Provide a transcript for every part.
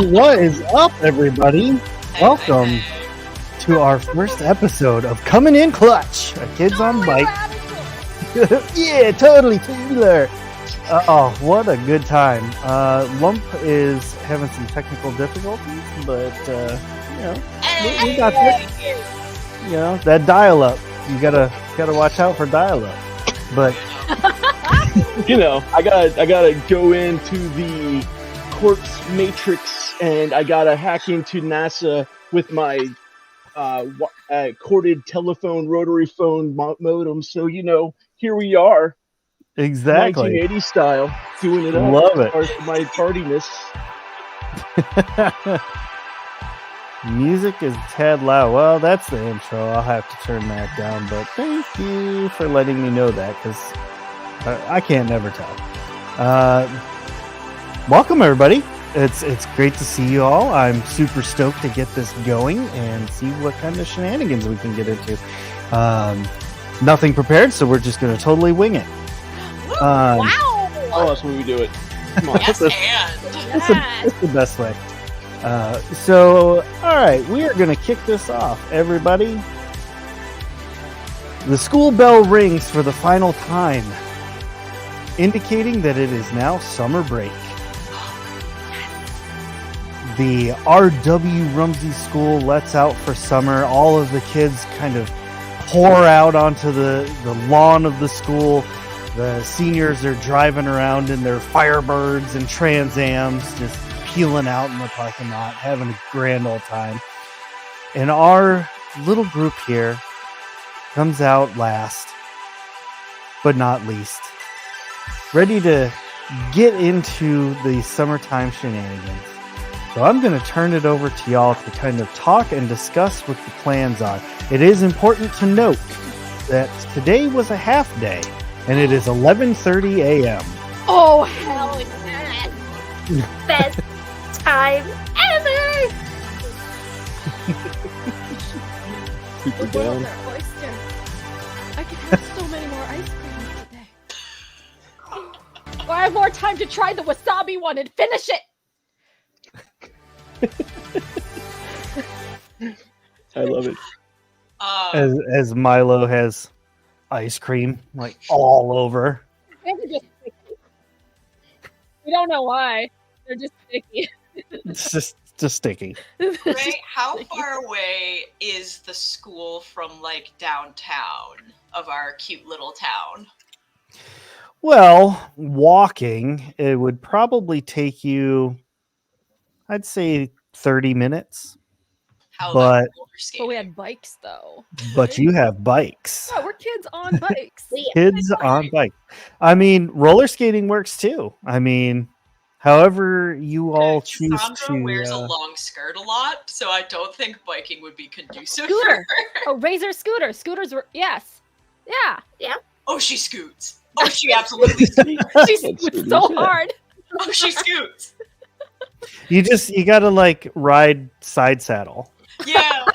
What is up, everybody? Welcome to our first episode of Coming in Clutch, a Kids on Bike. Yeah, totally, Taylor. Oh, what a good time. Lump is having some technical difficulties, but, we got this. You know, that dial-up. You gotta watch out for dial-up. But... I gotta go into the Quartz Matrix, and I gotta hack into NASA with my corded telephone, rotary phone modem. So here we are, exactly, 1980 style, doing it up. Love it. For my tardiness. Music is tad loud. Well, that's the intro. I'll have to turn that down. But thank you for letting me know that, because I can't never tell. Welcome, everybody. It's great to see you all. I'm super stoked to get this going and see what kind of shenanigans we can get into. Nothing prepared, so we're just going to totally wing it. Wow! Oh, that's when we do it. Come on. Yes, It's the best way. So, all right, we are going to kick this off, everybody. The school bell rings for the final time, indicating that it is now summer break. The R.W. Rumsey School lets out for summer. All of the kids kind of pour out onto the lawn of the school. The seniors are driving around in their Firebirds and Trans Ams, just peeling out in the parking lot, having a grand old time. And our little group here comes out last, but not least, ready to get into the summertime shenanigans. So I'm going to turn it over to y'all to kind of talk and discuss what the plans are. It is important to note that today was a half day, and it is 11:30 a.m. Oh, hell yes! Best time ever! Super What down. was our oyster? I could have so many more ice creams today. Well, I have more time to try the wasabi one and finish it! I love it. As Milo has ice cream like all over. They're just sticky. We don't know why. They're just sticky. It's just sticky. Ray, how far away is the school from downtown of our cute little town? Well, walking, it would probably take you, I'd say 30 minutes. How But- about roller skating? But we had bikes, though. But you have bikes. Yeah, we're kids on bikes. Kids on bike. I mean, roller skating works too. I mean, however you all choose Sandra wears a to. long skirt a lot, so I don't think biking would be conducive for Scooter. her. Oh, Razor scooter. Scooters were, yes. Yeah. Oh, she scoots. Oh, she absolutely scoots. She That's scoots what so he said. hard. Oh, she scoots. You gotta ride side saddle Yeah.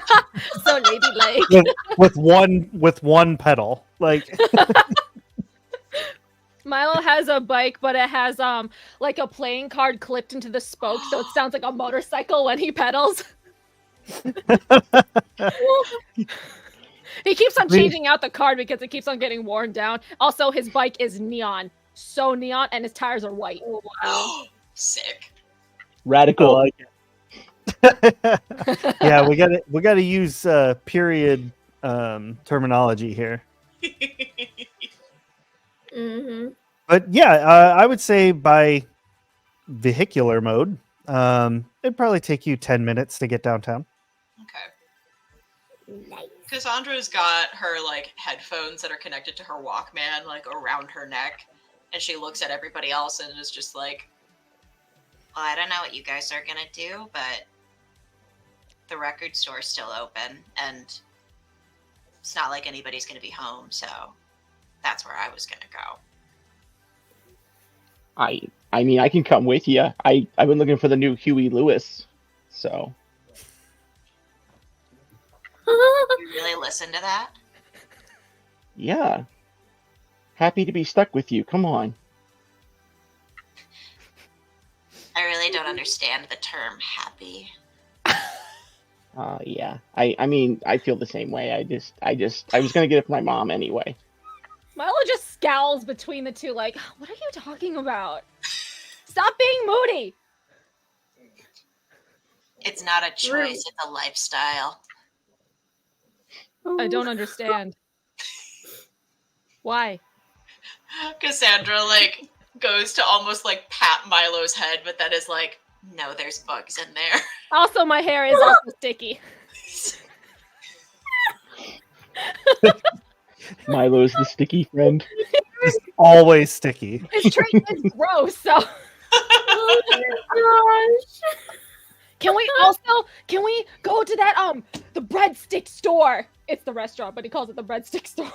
So ladylike. with one pedal. Milo has a bike, but it has a playing card clipped into the spoke, so it sounds like a motorcycle when he pedals. He keeps on changing out the card because it keeps on getting worn down. Also, his bike is neon. So neon, and his tires are white. Wow. Sick. Radical. I like it. Yeah, we gotta use period terminology here. Mm-hmm. But yeah, I would say by vehicular mode, it'd probably take you 10 minutes to get downtown. Okay. Cassandra's got her headphones that are connected to her Walkman around her neck, and she looks at everybody else and is just like, well, I don't know what you guys are gonna do, but the record store's still open, and it's not like anybody's gonna be home, so that's where I was gonna go. I mean, I can come with you. I've been looking for the new Huey Lewis, so. You really listen to that? Yeah. Happy to be stuck with you. Come on. I really don't understand the term happy. Yeah. I mean, I feel the same way. I was gonna get it for my mom anyway. Milo just scowls between the two, like, what are you talking about? Stop being moody! It's not a choice, it's a lifestyle. I don't understand. Why? Cassandra, like, goes to almost, like, pat Milo's head, but then is like, no, there's bugs in there. Also, my hair is also sticky. Milo's the sticky friend. It's always sticky. His trait is gross, so... Oh my gosh. Can we go to that, the breadstick store? It's the restaurant, but he calls it the breadstick store.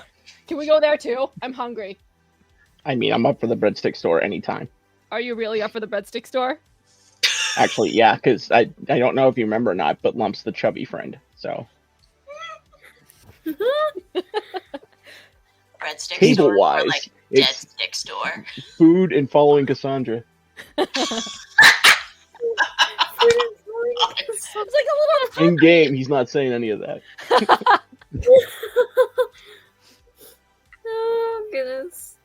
Can we go there too? I'm hungry. I mean, I'm up for the breadstick store anytime. Are you really up for the breadstick store? Actually, yeah, because I don't know if you remember or not, but Lump's the chubby friend, so. Breadstick store, or Table-wise, like dead it's stick store. food and following Cassandra. It's like a little... In game, he's not saying any of that. Oh goodness.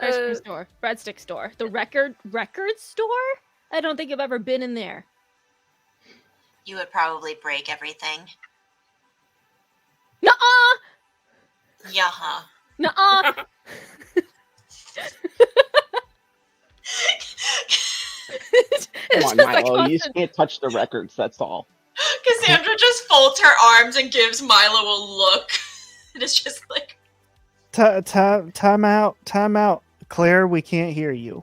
Ice cream store, breadstick store, the record store. I don't think I've ever been in there. You would probably break everything. Nuh-uh! Yaha. Nuh-uh! Come on, Milo, you just can't touch the records, that's all. Cassandra just folds her arms and gives Milo a look. And it's just like, Time out. Claire, we can't hear you.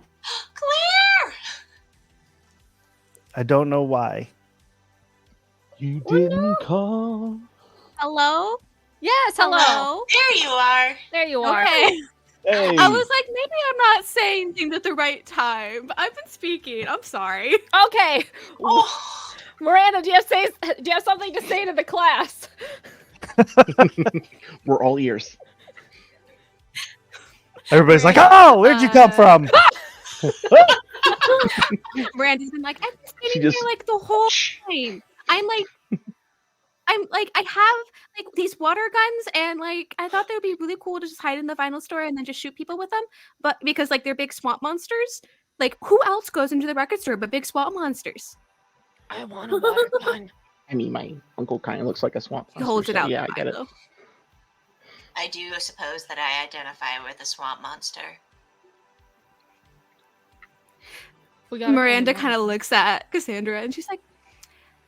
Claire! I don't know why. You didn't call. Hello? Yes, hello. There you are. There you are. Okay. Hey. I was like, maybe I'm not saying things at the right time, but I've been speaking. I'm sorry. Okay. Oh, Miranda, do you have something to say to the class? We're all ears. Everybody's like, "Oh, where'd you come from?" Miranda's been like, I've been She sitting just- here like the whole time. I have like these water guns, and like I thought they would be really cool to just hide in the vinyl store and then just shoot people with them. But because like they're big swamp monsters, like who else goes into the record store but big swamp monsters? I want a water gun. I mean, my uncle kind of looks like a swamp He holds monster, it so out. yeah, I get it. Milo. I do suppose that I identify with a swamp monster. We got Miranda kind of looks at Cassandra and she's like,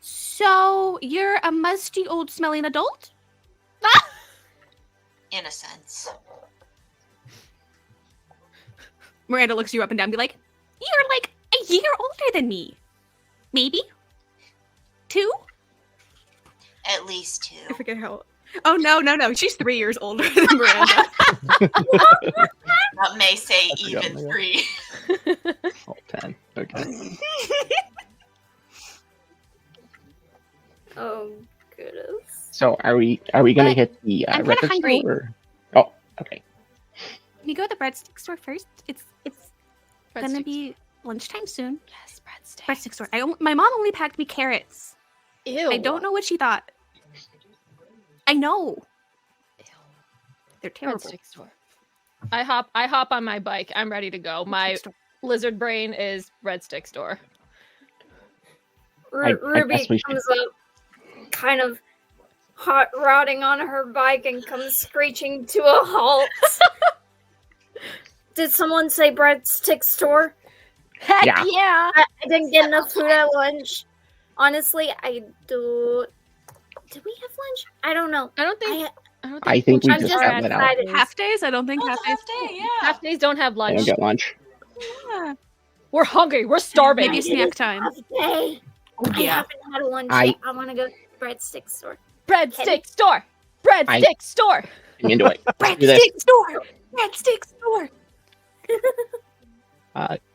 "So you're a musty old smelling adult?" In a sense. Miranda looks you up and down and be like, "You're like a year older than me. Maybe? 2? At least I 2. forget how. Oh, no. She's 3 years older than Miranda. That may say I forgot even my- 3. Oh, 10. Okay. Oh goodness. So are we gonna But hit the I'm kinda record hungry. store? Or... Oh, okay. Can we go to the breadstick store first? It's gonna be lunchtime soon. Yes, breadstick. Breadstick store. My mom only packed me carrots. Ew. I don't know what she thought. I know. They're terrible. Breadstick store. I hop on my bike. I'm ready to go. My Breadstick store. lizard brain is breadstick store. I Ruby guess we should- comes up, kind of hot rodding on her bike and comes screeching to a halt. Did someone say breadstick store? Heck Yeah. yeah! I didn't get enough food at lunch. Honestly, I do. Did we have lunch? I don't know. I don't think. I think we I'm just just got let out. excited. Half days? I don't think Oh, half days. half day, yeah. half days don't have I lunch. don't get lunch. Yeah. We're hungry. We're starving. Maybe snack time. Half day. I Yeah. haven't had lunch I- yet. I want to go to the breadstick store. Breadstick store. Breadstick store. I'm into it. Do this. Breadstick store. Breadstick store.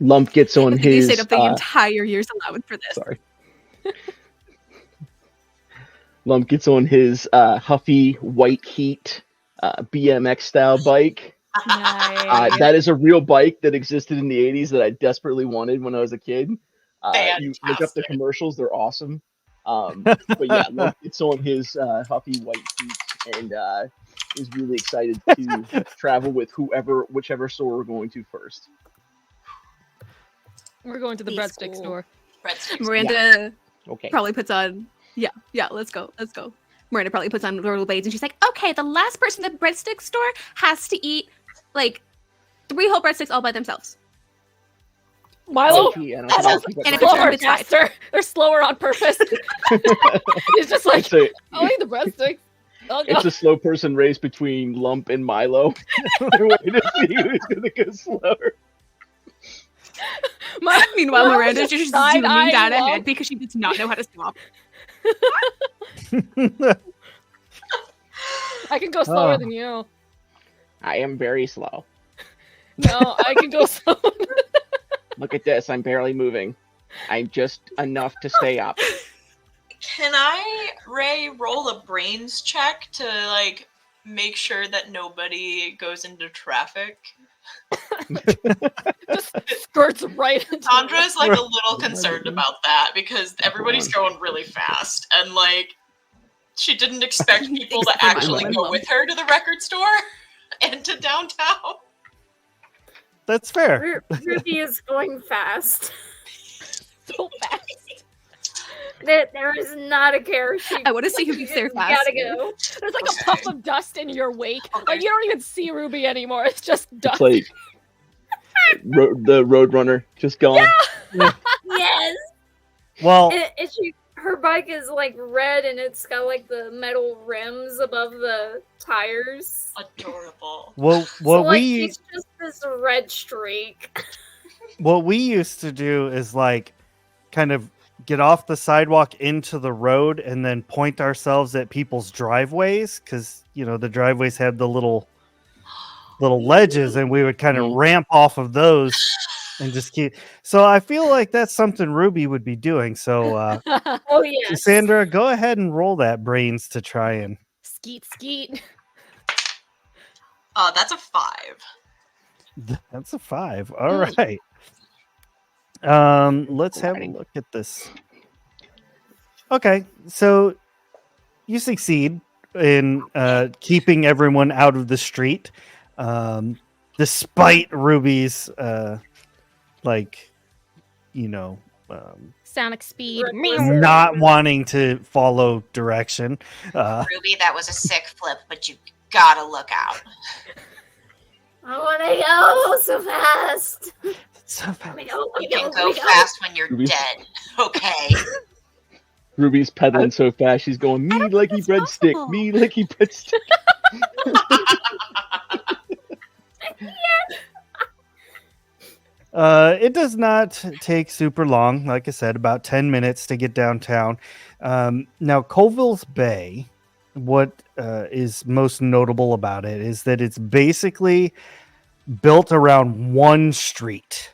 Lump gets on I think you his. stayed up the entire year's allowance for this. Sorry. Lump gets on his Huffy White Heat BMX style bike. Nice. That is a real bike that existed in the 80s that I desperately wanted when I was a kid. You look up the Fantastic. commercials; they're awesome. But yeah, Lump gets on his huffy white feet and is really excited to travel with whichever store we're going to first. We're going to the He's breadstick cool. store. Breadsticks. Miranda Okay. probably puts on. Yeah, let's go. Miranda probably puts on rollerblades and she's like, okay, the last person at the breadstick store has to eat like 3 whole breadsticks all by themselves. Milo, Gee, I don't that's think I'll also keep up and with if it's that. slower, it's fine. faster. They're slower on purpose. He's just like, It's a, I'll eat the breadsticks. I'll go. it's a slow person race between Lump and Milo. They're waiting to see who's gonna go slower. Meanwhile, Milo's Miranda's just side-eyeing zooming down Lump. ahead because she does not know how to stop. I can go slower Oh. than you. I am very slow. No, I can go slower. Look at this. I'm barely moving. I'm just enough to stay up. Can I, Ray, roll a brains check to like make sure that nobody goes into traffic? Just skirts right into Sandra's like a little What am I concerned doing? about that because everybody's going really fast and like she didn't expect people to Thanks for my actually lemon go lump. with her to the record store and to downtown. That's fair. Ruby is going fast. so fast. There is not a care sheet. I want to see who gets there You fast. gotta go. There's like Okay. a puff of dust in your wake. Okay. Like you don't even see Ruby anymore. It's just dust. It's like the Roadrunner just gone. Yes. Well, Her bike is like red and it's got like the metal rims above the tires. Adorable. what So like we she's just this red streak. what we used to do is like kind of get off the sidewalk into the road and then point ourselves at people's driveways because the driveways had the little ledges and we would kind of ramp off of those and just keep. So I feel like that's something Ruby would be doing. So Oh yes. Sandra, go ahead and roll that brains to try and. Skeet skeet. That's a 5. That's a 5. All right. Let's have a look at this. Okay, so you succeed in keeping everyone out of the street, despite Ruby's Sonic speed. not wanting to follow direction. Ruby, that was a sick flip, but you gotta look out. I wanna go so fast. So You can go fast when you're Ruby. dead. Okay. Ruby's pedaling so fast, she's going, me likey breadstick, possible. me likey breadstick. It does not take super long. Like I said, about 10 minutes to get downtown. Now, Colville's Bay, what is most notable about it is that it's basically built around one street.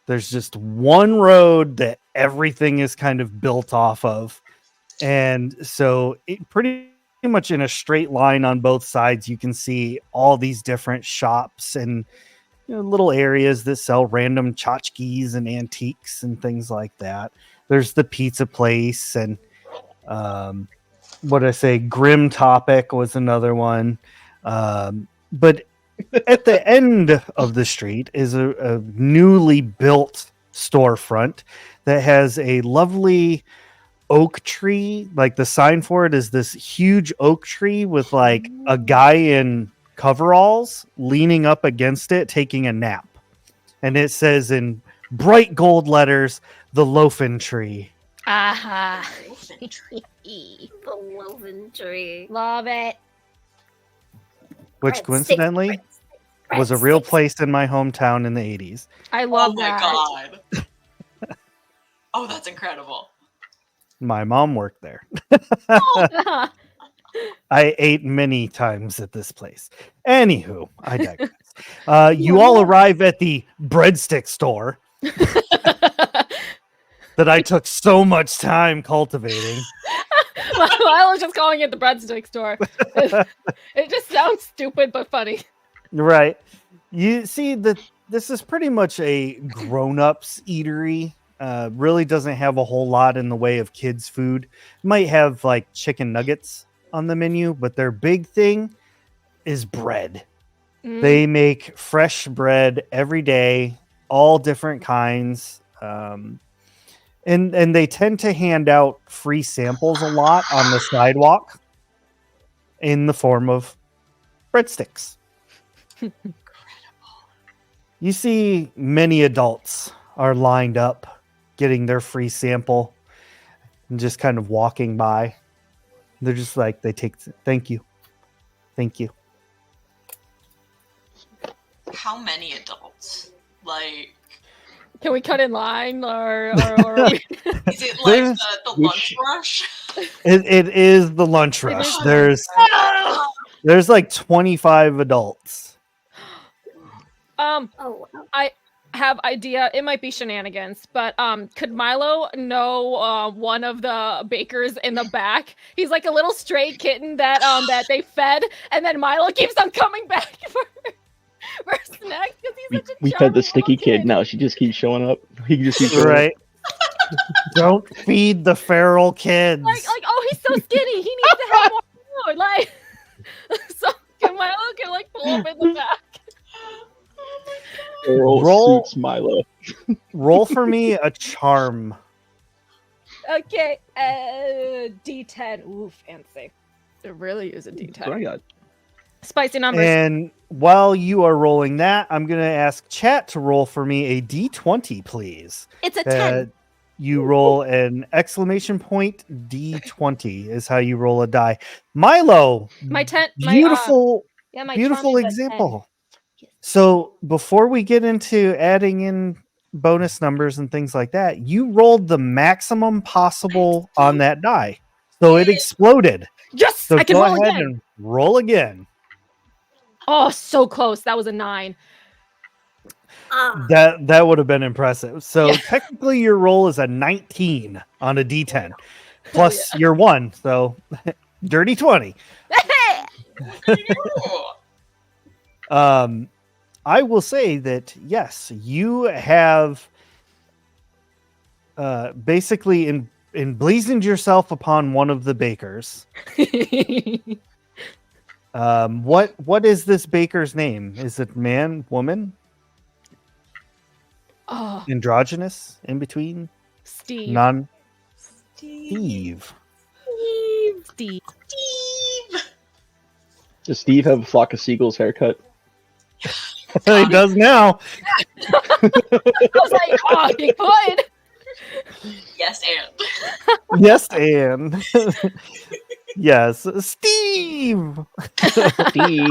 There's just one road that everything is kind of built off of. And so it pretty much in a straight line on both sides, you can see all these different shops and little areas that sell random tchotchkes and antiques and things like that. There's the pizza place and Grim Topic was another one. But at the end of the street is a newly built storefront that has a lovely oak tree. Like the sign for it is this huge oak tree with like a guy in coveralls leaning up against it taking a nap, and it says in bright gold letters, "The Loafin' Tree." Aha. The Loven tree. Love it. Which Breadsticks, coincidentally breadsticks, was a real breadsticks. place in my hometown in the 80s. I love Oh my that. god. Oh, that's incredible. My mom worked there. I ate many times at this place. Anywho, I digress. You all arrive at the breadstick store that I took so much time cultivating. I was just calling it the breadstick store. It just sounds stupid but funny. Right. You see that this is pretty much a grown-ups eatery. really doesn't have a whole lot in the way of kids' food. Might have like chicken nuggets on the menu, but their big thing is bread. Mm. They make fresh bread every day, all different kinds. And they tend to hand out free samples a lot on the sidewalk in the form of breadsticks. You see many adults are lined up getting their free sample and just kind of walking by. They're just like, thank you. Thank you. How many adults? Like, Can we cut in line or are we... is it like There's- the lunch rush? It is the lunch rush. is- There's like 25 adults. Oh, wow. I have idea. It might be shenanigans, but could Milo know one of the bakers in the back? He's like a little stray kitten that that they fed, and then Milo keeps on coming back for snacks because he's such a We fed charming the sticky little kid. Now she just keeps showing up. He just keeps showing up. Right. Don't feed the feral kids. Like oh, he's so skinny. He needs to have more food. Like so, can Milo like pull up in the back? Earl Roll- suits Milo. Roll for me a charm. Okay, D10. Ooh, fancy. It really is a That's what I D10. got. Spicy numbers. And while you are rolling that, I'm going to ask chat to roll for me a D20, please. It's a 10. You roll an exclamation point D20 is how you roll a die. Milo, My beautiful, my beautiful charm is a 10. example. So before we get into adding in bonus numbers and things like that, you rolled the maximum possible on that die. So it exploded. Yes, So I can go roll ahead again. and roll again. Oh, so close. That was a 9. Ah, That would have been impressive. So Yeah. technically your roll is a 19 on a D10 plus your 1. So dirty 20. Ooh. I will say that yes, you have basically emblazoned yourself upon one of the bakers. What is this baker's name? Is it man, woman, Oh, androgynous, in between, Steve. non? Steve. Steve. Steve. Steve. Does Steve have a flock of seagulls haircut? He does now. I was like, oh, he could. Yes, and. Yes, and yes, Steve. Steve.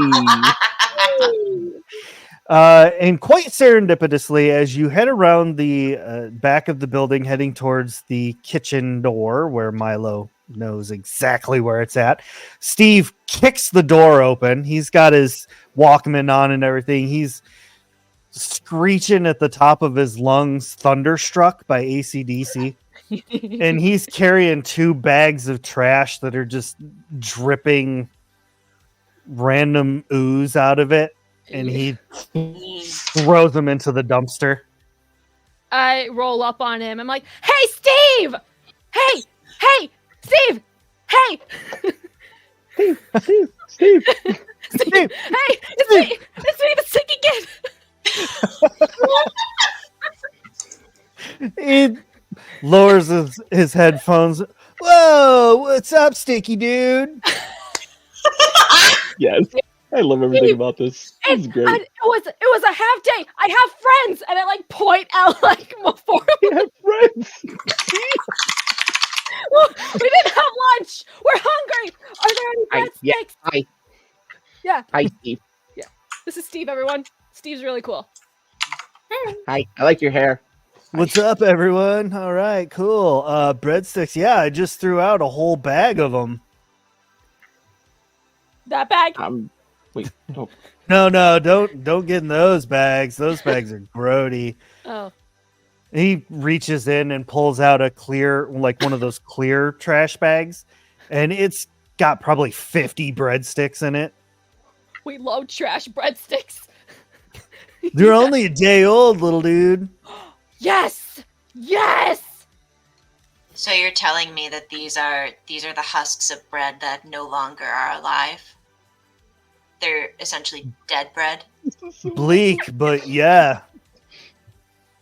And quite serendipitously, as you head around the back of the building, heading towards the kitchen door where Milo knows exactly where it's at, Steve kicks the door open. He's got his Walkman on and everything. He's screeching at the top of his lungs, Thunderstruck by AC/DC. And he's carrying 2 bags of trash that are just dripping random ooze out of it. And he throws them into the dumpster. I roll up on him. I'm like, hey, Steve! Hey! Steve! Hey! Steve. Steve! Hey! It's me! It's me, the sticky kid! He lowers his headphones. Whoa, what's up, Sticky Dude? Yes. I love everything about this. This is great. It was a half day. I have friends, and I like point out like before We have friends. we didn't have lunch. We're hungry. Are there any breadsticks? Hi. Yeah. Hi, Steve. This is Steve, everyone. Steve's really cool. Hi. I like your hair. What's up, everyone? All right, cool. Breadsticks. Yeah, I just threw out a whole bag of them. That bag. Wait. No. No, don't get in those bags. Those bags are grody. Oh. He reaches in and pulls out a clear, like one of those clear trash bags, and it's got probably 50 breadsticks in it. We love trash breadsticks. They're only a day old, little dude. Yes. Yes! So you're telling me that these are the husks of bread that no longer are alive? They're essentially dead bread? Bleak, but yeah.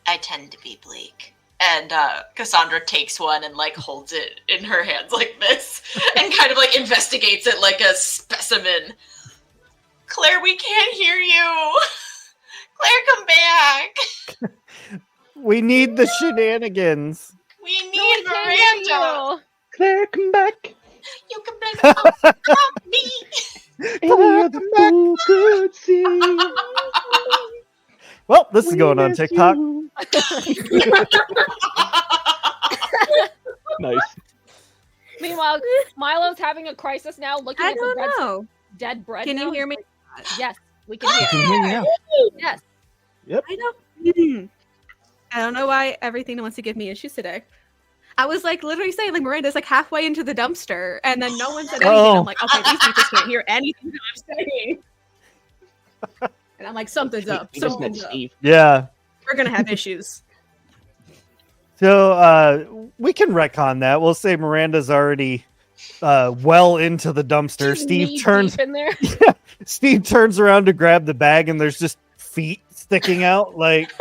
I tend to be bleak. And Cassandra takes one and like holds it in her hands like this and kind of like investigates it like a specimen. Claire, we can't hear you. Claire, come back. We need the shenanigans. We No, need we can't hear Miranda. you. Claire, come back. You can blame it on me. Any other fool could see. Well, this is going on miss TikTok. you. Nice. Meanwhile, Milo's having a crisis now, looking I at the don't bread, know. dead bread. Can now. you hear me? Yes, we can hear. I can hear you now. Yes. I don't know why everything wants to give me issues today. I was like literally saying like Miranda's like halfway into the dumpster, and then no one said anything. Oh. I'm like, okay, these people can't hear anything that I'm saying. And I'm like, something's up. We just met Something's up. Steve. Yeah. We're gonna have issues. So we can retcon that. We'll say Miranda's already well into the dumpster. She's knee Steve turns deep in there. Steve turns around to grab the bag, and there's just feet sticking out. Like,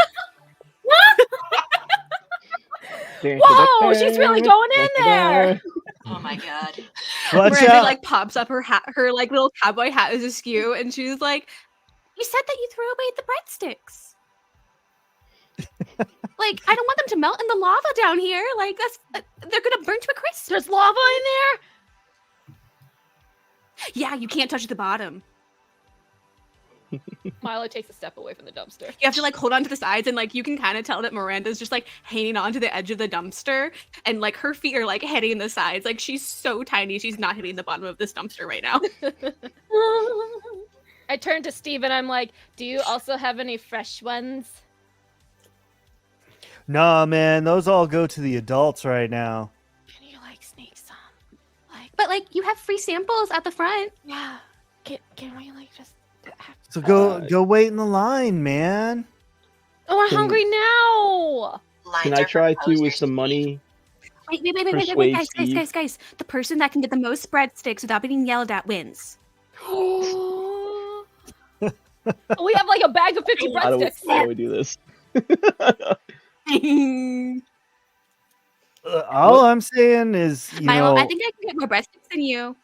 Whoa, she's really going in there. Oh my god. watch Miranda out. like pops up her hat, her like little cowboy hat is askew, and she's like, "You said that you threw away the breadsticks. Like, I don't want them to melt in the lava down here. Like, that's they're gonna burn to a crisp. There's lava in there. Yeah, you can't touch the bottom. Milo takes a step away from the dumpster. You have to like hold on to the sides, and like you can kind of tell that Miranda's just like hanging on to the edge of the dumpster, and like her feet are like hitting the sides. Like she's so tiny, she's not hitting the bottom of this dumpster right now. I turn to Steve and I'm like, "Do you also have any fresh ones?" Nah, man, those all go to the adults right now. Can you like sneak some? Like, But like you have free samples at the front. yeah. Can we like just? So go wait in the line, man. Oh, I'm Can- hungry now. Lines Can I are for try to with posers. some money? Wait, Persuade guys, Steve. guys. The person that can get the most breadsticks without being yelled at wins. We have like a bag of 50 How do breadsticks. we do this? All I'm saying is, you Milo, know, I think I can get more breadsticks than you.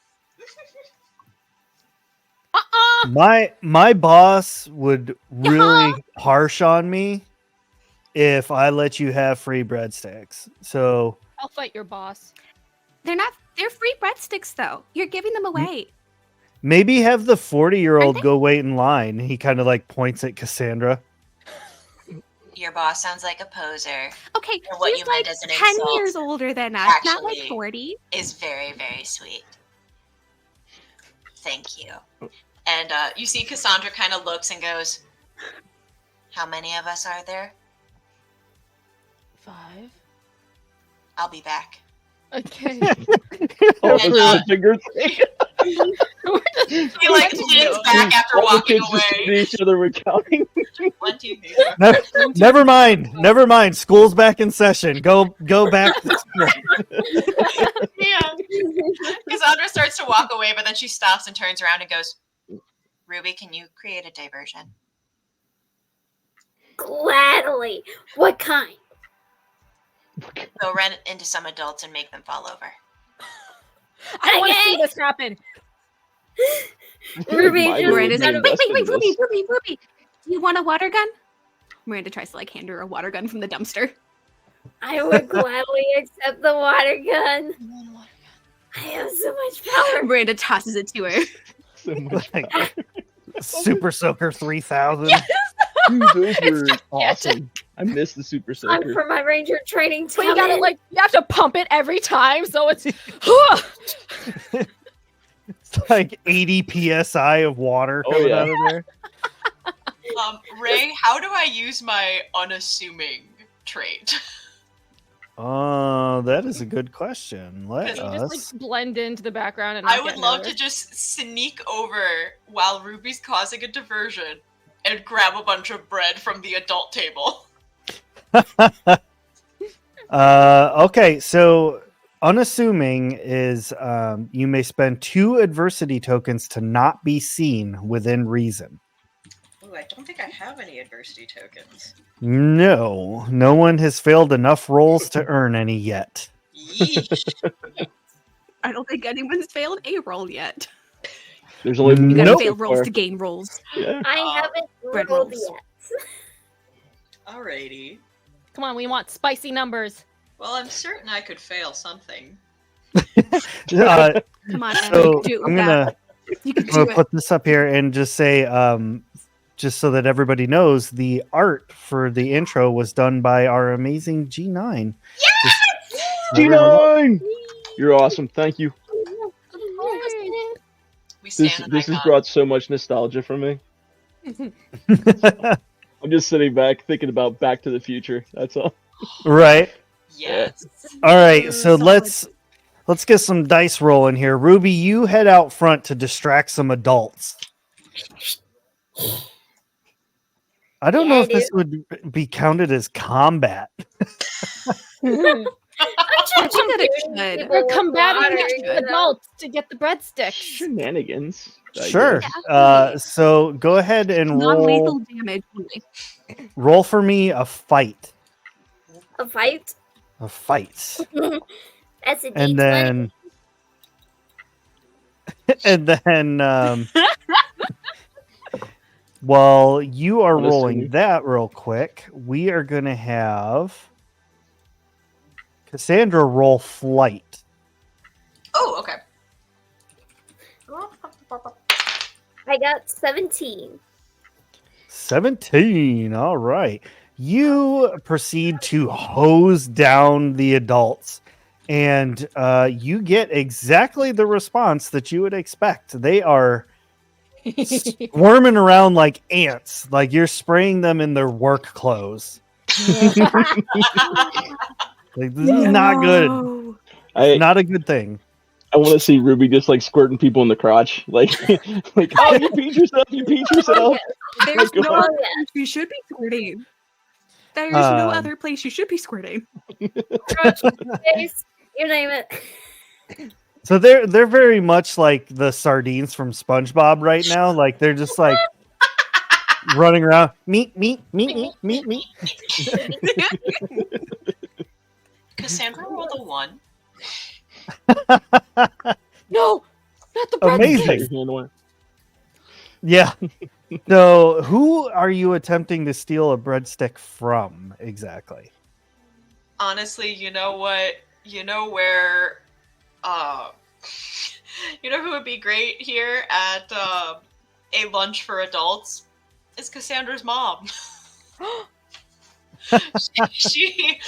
my boss would really harsh on me if I let you have free breadsticks. So I'll fight your boss. They're free breadsticks though. You're giving them away. maybe have the 40-year-old Are they- go wait in line. He kind of like points at Cassandra. Your boss sounds like a poser. Okay, Or what he's you meant like as an 10 insult. years older than us, not like Actually- 40. Is very, very sweet. Thank you. And you see Cassandra kind of looks and goes, "How many of us are there? 5. I'll be back." Okay. Oh, And, the finger thing. He like leans back after All the walking kids just look away. at each other. We're counting. 1, 2, 3. Never mind. School's back in session. Go back to school. Yeah. Cassandra starts to walk away, but then she stops and turns around and goes, "Ruby, can you create a diversion?" Gladly. What kind? Go run into some adults and make them fall over. I want to see Okay. this happen. Ruby Milo just would Miranda's be like, invested in wait, this. Ruby. Do you want a water gun? Miranda tries to like hand her a water gun from the dumpster. I would gladly accept the water gun. I have so much power. Miranda tosses it to her. So much Like, Super Soaker 3000. Dude, those were awesome. I miss the Super Time Soaker. for my ranger training. But you gotta like, you have to pump it every time, so it's. It's like 80 psi of water Oh, coming yeah. out of there. Ray, how do I use my unassuming trait? Oh, that is a good question. Let You us. just like blend into the background and I not would get love to noticed. just sneak over while Ruby's causing a diversion and grab a bunch of bread from the adult table. Okay, so unassuming is you may spend 2 adversity tokens to not be seen within reason. Ooh, I don't think I have any adversity tokens. No one has failed enough rolls to earn any yet. Yeesh. I don't think anyone's failed a roll yet. There's only You gotta Nope. fail rolls to gain rolls. Yeah. I haven't Bread rolled rolls. yet. Alrighty. Come on, we want spicy numbers. Well, I'm certain I could fail something. Come on, Em, you So can do it I'm with gonna that. You can do it. put this up here and just say, just so that everybody knows, the art for the intro was done by our amazing G9. Yes! G9! You're awesome. Thank you. We This stand an this has icon. brought so much nostalgia for me. I'm just sitting back thinking about Back to the Future. That's all. Right. Yes. All right. So Solid. let's get some dice rolling here. Ruby, you head out front to distract some adults. I don't know Yeah, if this would be counted as combat. I'm I think that it should. people We're with combating water, the you know? adults to get the breadsticks. Shenanigans. I Sure. guess. So go ahead and Non-lethal damage only. roll for me a fight. A fight? A fight. That's a And D20. then and then while you are Unassuming. rolling that real quick, we are gonna have Cassandra roll flight. Oh, okay. I got 17. 17. All right. You proceed to hose down the adults, and you get exactly the response that you would expect. They are squirming around like ants, like you're spraying them in their work clothes. Like, this is not good. No. Not a good thing. I want to see Ruby just like squirting people in the crotch, like, oh, you peed yourself, you peed yourself. There's Oh, no God. other place you should be squirting. There's no Um, other place you should be squirting. Crotch, face, you name it. So they're very much like the sardines from SpongeBob right now. Like they're just like running around. Meat. Cassandra rolled a 1. No, not the breadsticks. Amazing. Yeah. So who are you attempting to steal a breadstick from exactly? Honestly, you know what? You know where you know who would be great here at a lunch for adults? Is Cassandra's mom. she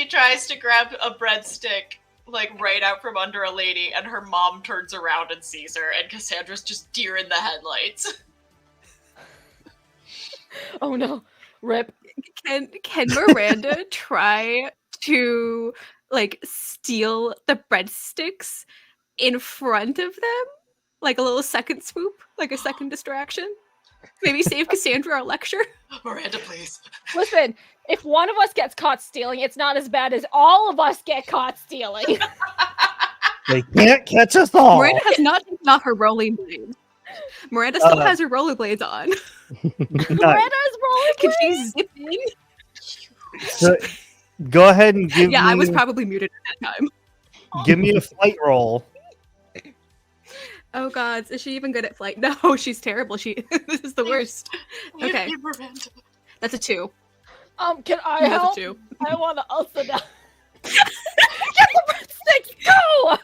tries to grab a breadstick like right out from under a lady, and her mom turns around and sees her, and Cassandra's just deer in the headlights. Oh no, rip. Can Miranda try to like steal the breadsticks in front of them? Like a little second swoop, like a second distraction? Maybe save Cassandra a lecture? Miranda, please. Listen, if one of us gets caught stealing, it's not as bad as all of us get caught stealing. They can't catch us all. Miranda has not taken off her rollerblades. Miranda still has her rollerblades on. Miranda's rolling. Can she zip in? So, go ahead and give Yeah, me, I was probably muted at that time. give me a flight roll. Oh god, is she even good at flight? No, she's terrible. This is the worst. Okay. Miranda. That's a 2. Can I That's help? a 2. I want to also now. Get the breadstick. Go.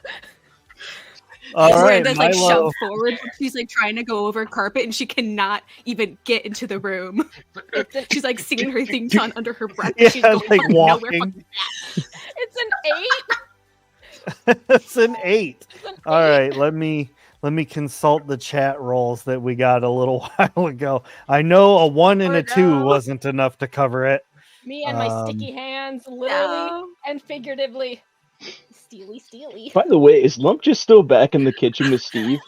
All right, Miranda's like Milo. shoved forward. She's like trying to go over carpet and she cannot even get into the room. She's like singing her theme song under her breath. Yeah, She's going like fucking nowhere. walking. It's an 8. It's an 8. It's an All 8. right, let me consult the chat rolls that we got a little while ago. I know a 1 and Oh, a 2 no. wasn't enough to cover it. Me and my sticky hands, literally No. and figuratively. Steely. By the way, is Lump just still back in the kitchen with Steve?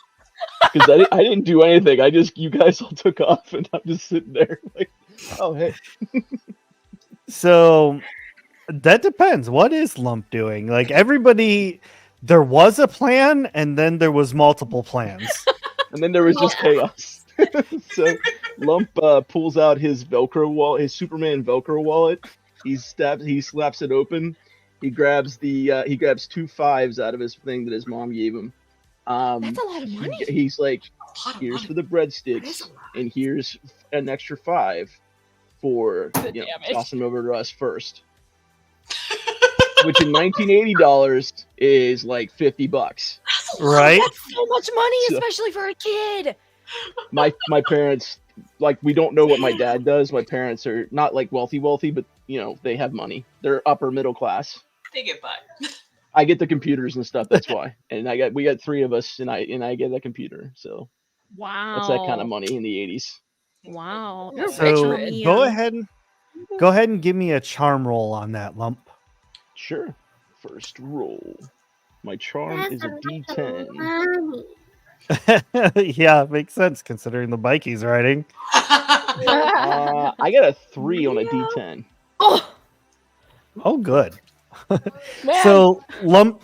Because I didn't do anything. You guys all took off, and I'm just sitting there like, oh hey. So That depends. What is Lump doing? Like everybody, there was a plan, and then there was multiple plans. And then there was just chaos. So Lump pulls out his Velcro wallet, his Superman Velcro wallet. He slaps it open. He grabs 2 5s out of his thing that his mom gave him. That's a lot of money. He's like, A lot of here's money. for the breadsticks, and here's an extra 5 for Damage. toss them over to us first. Which in $1980 is like $50. That's a lot. Right? That's so much money, So- especially for a kid. My parents, like, we don't know what my dad does. My parents are not like wealthy, but they have money. They're upper middle class. They get by. I get the computers and stuff. That's why. And we got 3 of us, and I get a computer. So Wow. that's that kind of money in the 80s. Wow. You're So rich. go ahead and give me a charm roll on that, Lump. Sure. First roll. My charm That's is a lot D10. of money. Yeah, makes sense considering the bike he's riding. I got a 3 on a D10. Oh, Oh, good. man. So Lump,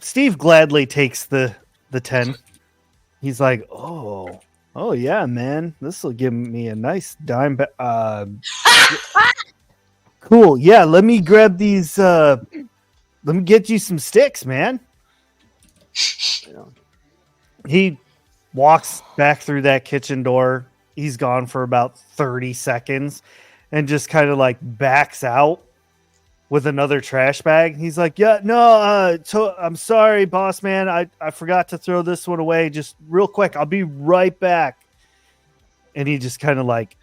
Steve gladly takes the 10. He's like, oh yeah, man, this will give me a nice dime. Cool. Yeah, let me grab these. Let me get you some sticks, man. He walks back through that kitchen door. He's gone for about 30 seconds and just kind of like backs out with another trash bag. He's like, yeah, no, I'm sorry, boss man. I forgot to throw this one away. Just real quick. I'll be right back. And he just kind of like,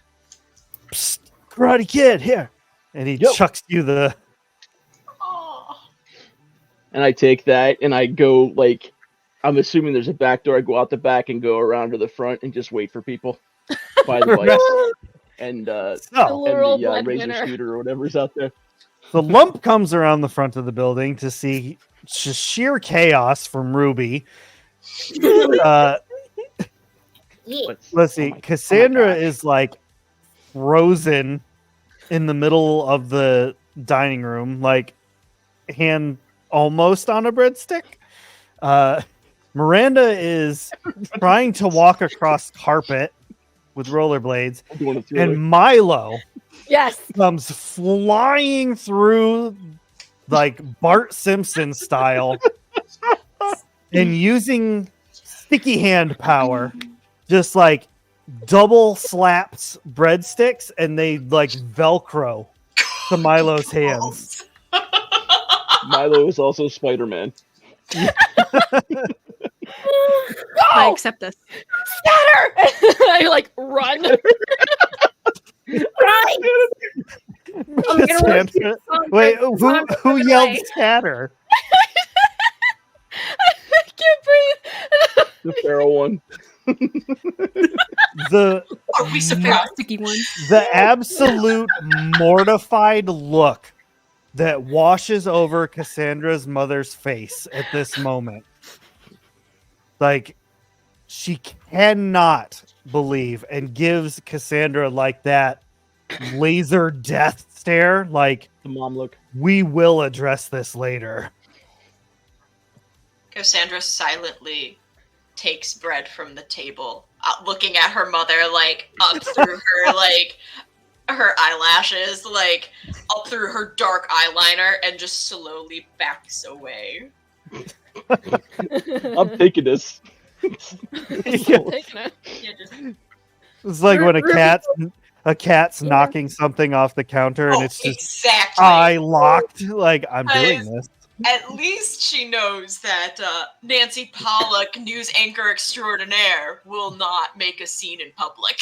Psst, Karate Kid, here. And he chucks you the... And I take that and I go, like, I'm assuming there's a back door. I go out the back and go around to the front and just wait for people by the bikes. And The So, literal the razor breadwinner. scooter or whatever's out there. the Lump comes around the front of the building to see just sheer chaos from Ruby. Yeah. Let's see. Oh my Cassandra gosh. is like frozen in the middle of the dining room, like hand almost on a breadstick. Miranda is trying to walk across carpet with rollerblades, I'm doing a thriller. and Milo Yes. comes flying through like Bart Simpson style and using sticky hand power, just like double slaps breadsticks and they like Velcro to Milo's hands. Milo is also Spider-Man. I accept this. Scatter! I like run. Right. I'm gonna watch Cassandra- this song Wait, for- who yelled scatter? I can't breathe. The feral one. The Are we surprised? Sticky one. the absolute mortified look that washes over Cassandra's mother's face at this moment. Like, she cannot believe and gives Cassandra like that laser death stare. Like, The mom look. we will address this later. Cassandra silently takes bread from the table, looking at her mother, like, up through her, like, her eyelashes, like, up through her dark eyeliner, and just slowly backs away. I'm taking this. Yeah, Taking it. Yeah, just, it's like when a cat's knocking something off the counter and oh, it's just exactly. eye locked. Like, I'm doing Guys, this. At least she knows that Nancy Pollock, news anchor extraordinaire, will not make a scene in public.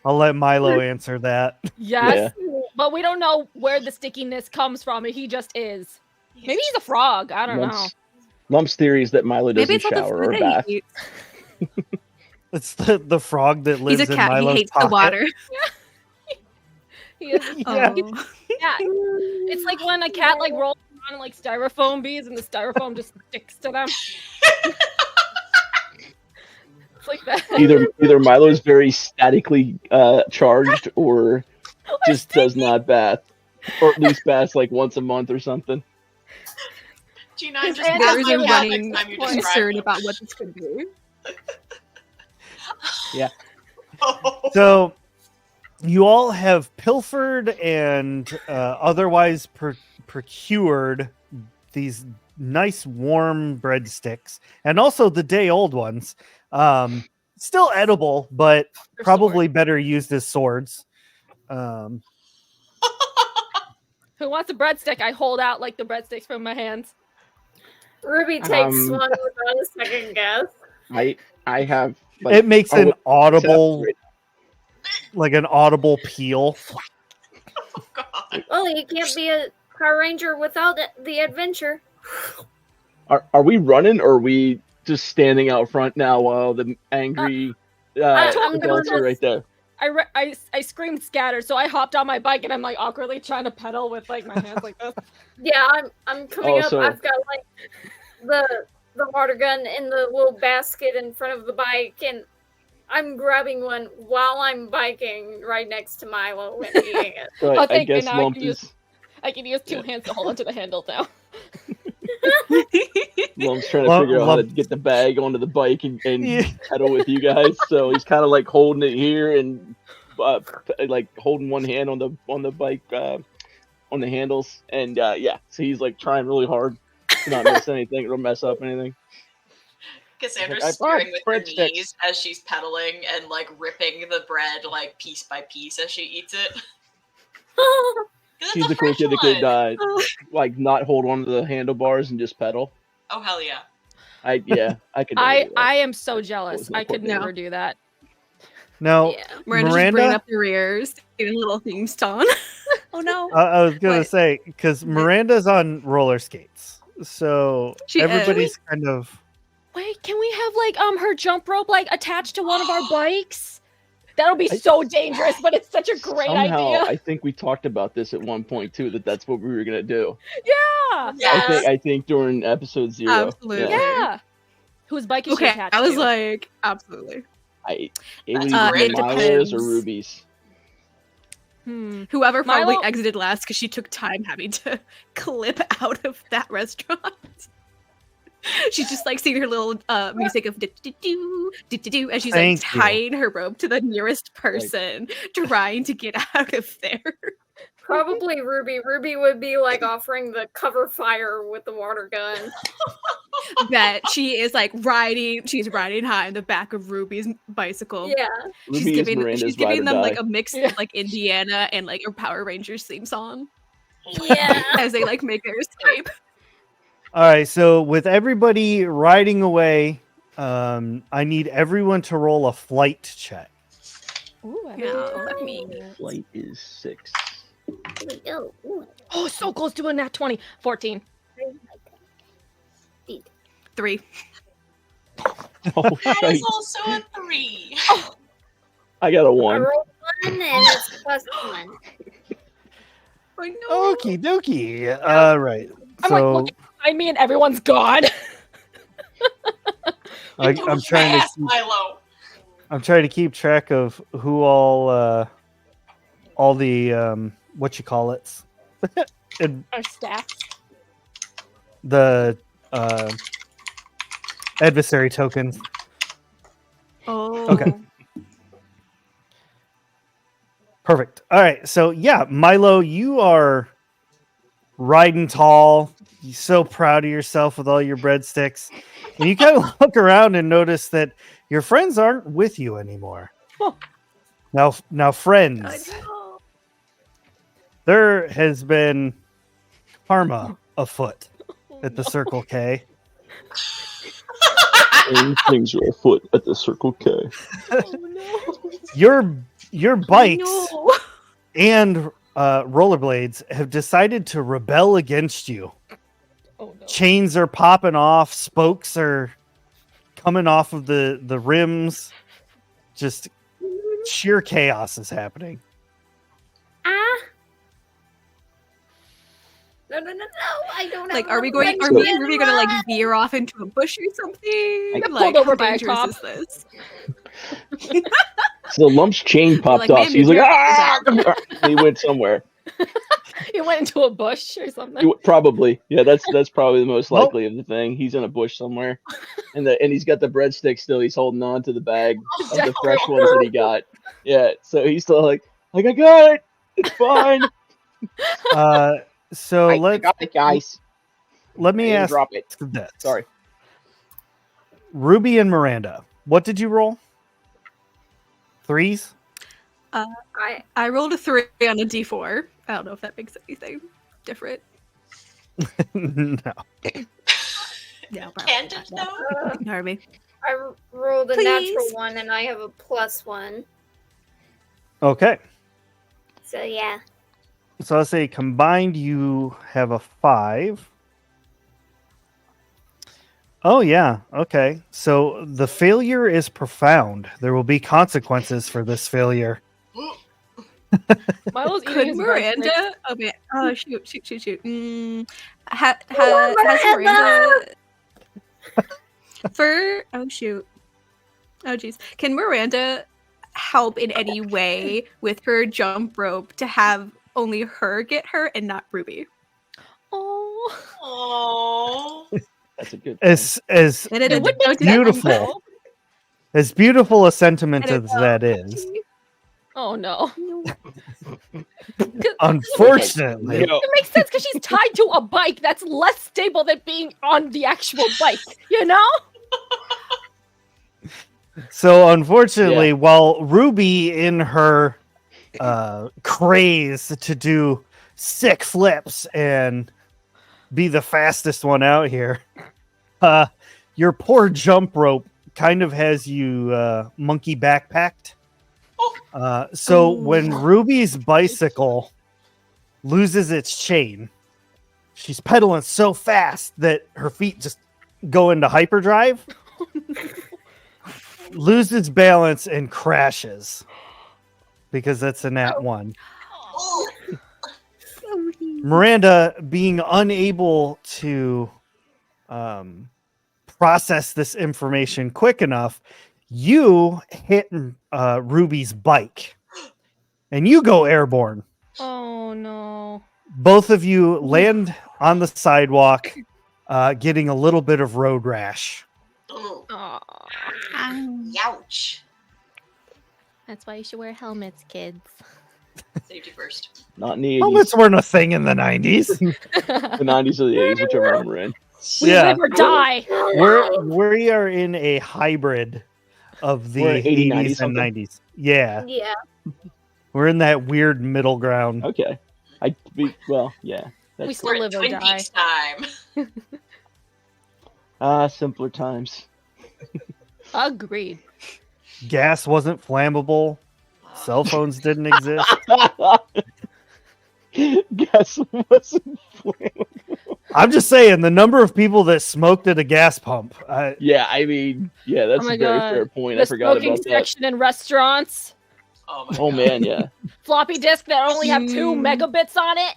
I'll let Milo answer that. Yes, but we don't know where the stickiness comes from. He just is. Maybe he's a frog. I don't know. Lump's theory is that Milo Maybe doesn't it's all the shower or food that bath. he eats. It's the frog that lives He's a in cat. Milo's He hates pocket. the water. He is a Yeah. Oh. cat. It's like when a cat like rolls on like styrofoam beads and the styrofoam just sticks to them. It's like that. Either Milo's very statically charged, or just does not bath, or at least baths like once a month or something. G9 His just answers There's are a valid. running time you Point. describe concern them. about what this could be. So you all have pilfered and otherwise procured these nice warm breadsticks, and also the day old ones. Still edible, but Or probably better used as swords. Who wants a breadstick? I hold out like the breadsticks from my hands. Ruby takes Um, one without a second guess. I have. It makes I an would audible, accept like an audible peel. Oh, God. Well, you can't be a Power Ranger without the adventure. Are we running, or are we just standing out front now while the angry I'm adults gonna- are right there? I screamed scatter, so I hopped on my bike and I'm like awkwardly trying to pedal with like my hands like this. Yeah, I'm coming Oh, up. so- I've got like the water gun in the little basket in front of the bike, and I'm grabbing one while I'm biking right next to Milo and eating it. So Oh, I thank you, guess now I Lump can use- is I can use two Yeah. hands to hold onto the handle now. Lump's trying to Lump- figure out how to Lump- get the bag onto the bike and Yeah. pedal with you guys. So he's kind of like holding it here and like holding one hand on the bike on the handles, and yeah, so he's like trying really hard to not miss anything or mess up anything. Cassandra's I bought steering with her breadsticks. knees as she's pedaling and like ripping the bread like piece by piece as she eats it. 'Cause She's it's a the cool fresh kid that could one. like not hold on to the handlebars and just pedal. Oh hell yeah! I could. never do that. I am so jealous. was my I could point. never do that. Now, Yeah. Miranda's just bringing Miranda, up the rears, getting a little theme song. Oh no. I was gonna What? say, because Miranda's on roller skates, so She is. everybody's kind of. Wait, can we have like her jump rope like attached to one of our bikes? That'll be so dangerous, but it's such a great Somehow, idea. I think we talked about this at one point too. That's what we were gonna do. Yeah. Yes. I think during episode 0. Absolutely. Yeah. Whose bike is she Okay, attached I was to? like, absolutely. It That's was either great. Milo's or Depends. Ruby's. Whoever probably Milo? exited last because she took time having to clip out of that restaurant. She's just like singing her little music of do, and she's like Thank you. tying her rope to the nearest person, trying to get out of there. Probably Ruby. Ruby would be like offering the cover fire with the water gun. That she is like riding. She's riding high on the back of Ruby's bicycle. Yeah. She's Ruby is giving Miranda's she's ride giving or them like die. a mix Yeah. of like Indiana and like a Power Rangers theme song Yeah. as they like make their escape. All right, so with everybody riding away, I need everyone to roll a flight check. Ooh, I Yeah, haven't- let me. Flight is 6. Here we go. Ooh, Oh, so close to a nat 20. 14. I like that. 3. Oh, That shite. is also a 3. I got a I 1. rolled 1 and it's +1. I know. Okie dokie. All right. I'm like, So look behind me and everyone's gone. I'm trying to Fast, Milo. I'm trying to keep track of who all the what you call it, and Our staff. the adversary tokens. Oh. Okay. Perfect. All right. So yeah, Milo, you are riding tall. You're so proud of yourself with all your breadsticks. And you kind of look around and notice that your friends aren't with you anymore. Oh. Now, friends, there has been karma afoot at the Circle K. Things are afoot at the Circle K. Your bikes No. and rollerblades have decided to rebel against you. Oh no. Chains are popping off, spokes are coming off of the rims. Just sheer chaos is happening. Ah, No, I don't Like, have are a we going? Are friendship me and Ruby gonna like run. veer off into a bush or something? Get Like, pulled over how by a dangerous cop. is this? So Lump's chain popped like, off. "Ma'am, So he's like, your ah! parents And he went somewhere. He went into a bush or something. Probably, yeah. That's probably the most Well- likely of the thing. He's in a bush somewhere, and he's got the breadstick still. He's holding on to the bag of the fresh ones that he got. Yeah, so he's still like I got it. It's fine. So I let's got it, guys. let me I ask drop it. this. Sorry. Ruby and Miranda, what did you roll? 3s? I rolled a 3 on a d4. I don't know if that makes anything different. No. Yeah, Candid though? Ignore me. I rolled a Please. natural 1 and I have a +1. Okay. So yeah. So I'll say combined you have a 5. Oh yeah, okay. So the failure is profound. There will be consequences for this failure. Milo's eating Could his Miranda? breadsticks. Oh man! Oh shoot! Oh, Has Miranda! Miranda for? Oh shoot! Oh jeez! Can Miranda help in any way with her jump rope to have only her get hurt and not Ruby? Oh, Oh. That's a good. As it would be beautiful. As beautiful a sentiment as that is, Oh no. unfortunately, No. It makes sense because she's tied to a bike that's less stable than being on the actual bike. You know? so unfortunately, while Ruby in her craze to do 6 flips and be the fastest one out here, your poor jump rope kind of has you monkey backpacked. So when Ruby's bicycle loses its chain, she's pedaling so fast that her feet just go into hyperdrive, loses balance, and crashes because that's a nat 1. Oh. Miranda, being unable to process this information quick enough, you hit Ruby's bike and you go airborne. Oh no. Both of you land on the sidewalk, getting a little bit of road rash. Ooh. Aw. Youch. That's why you should wear helmets, kids. Safety first. Not in the 80s. Helmets weren't a thing in the 90s. The 90s or the 80s, whichever one we're in. We Yeah. live or die. We are in a hybrid of the We're 80, 90 80s and something? 90s. Yeah, Yeah. we're in that weird middle ground. Okay. Yeah. We That's still We're in live or Twin die. Peaks time. simpler times. Agreed. Gas wasn't flammable. Cell phones didn't exist. Gas wasn't flammable. I'm just saying the number of people that smoked at a gas pump. Yeah, I mean, yeah, that's Oh my a very God. fair point. The I forgot smoking about that. section in restaurants. Oh my Oh god. man, yeah. Floppy disk that only have 2 megabits on it.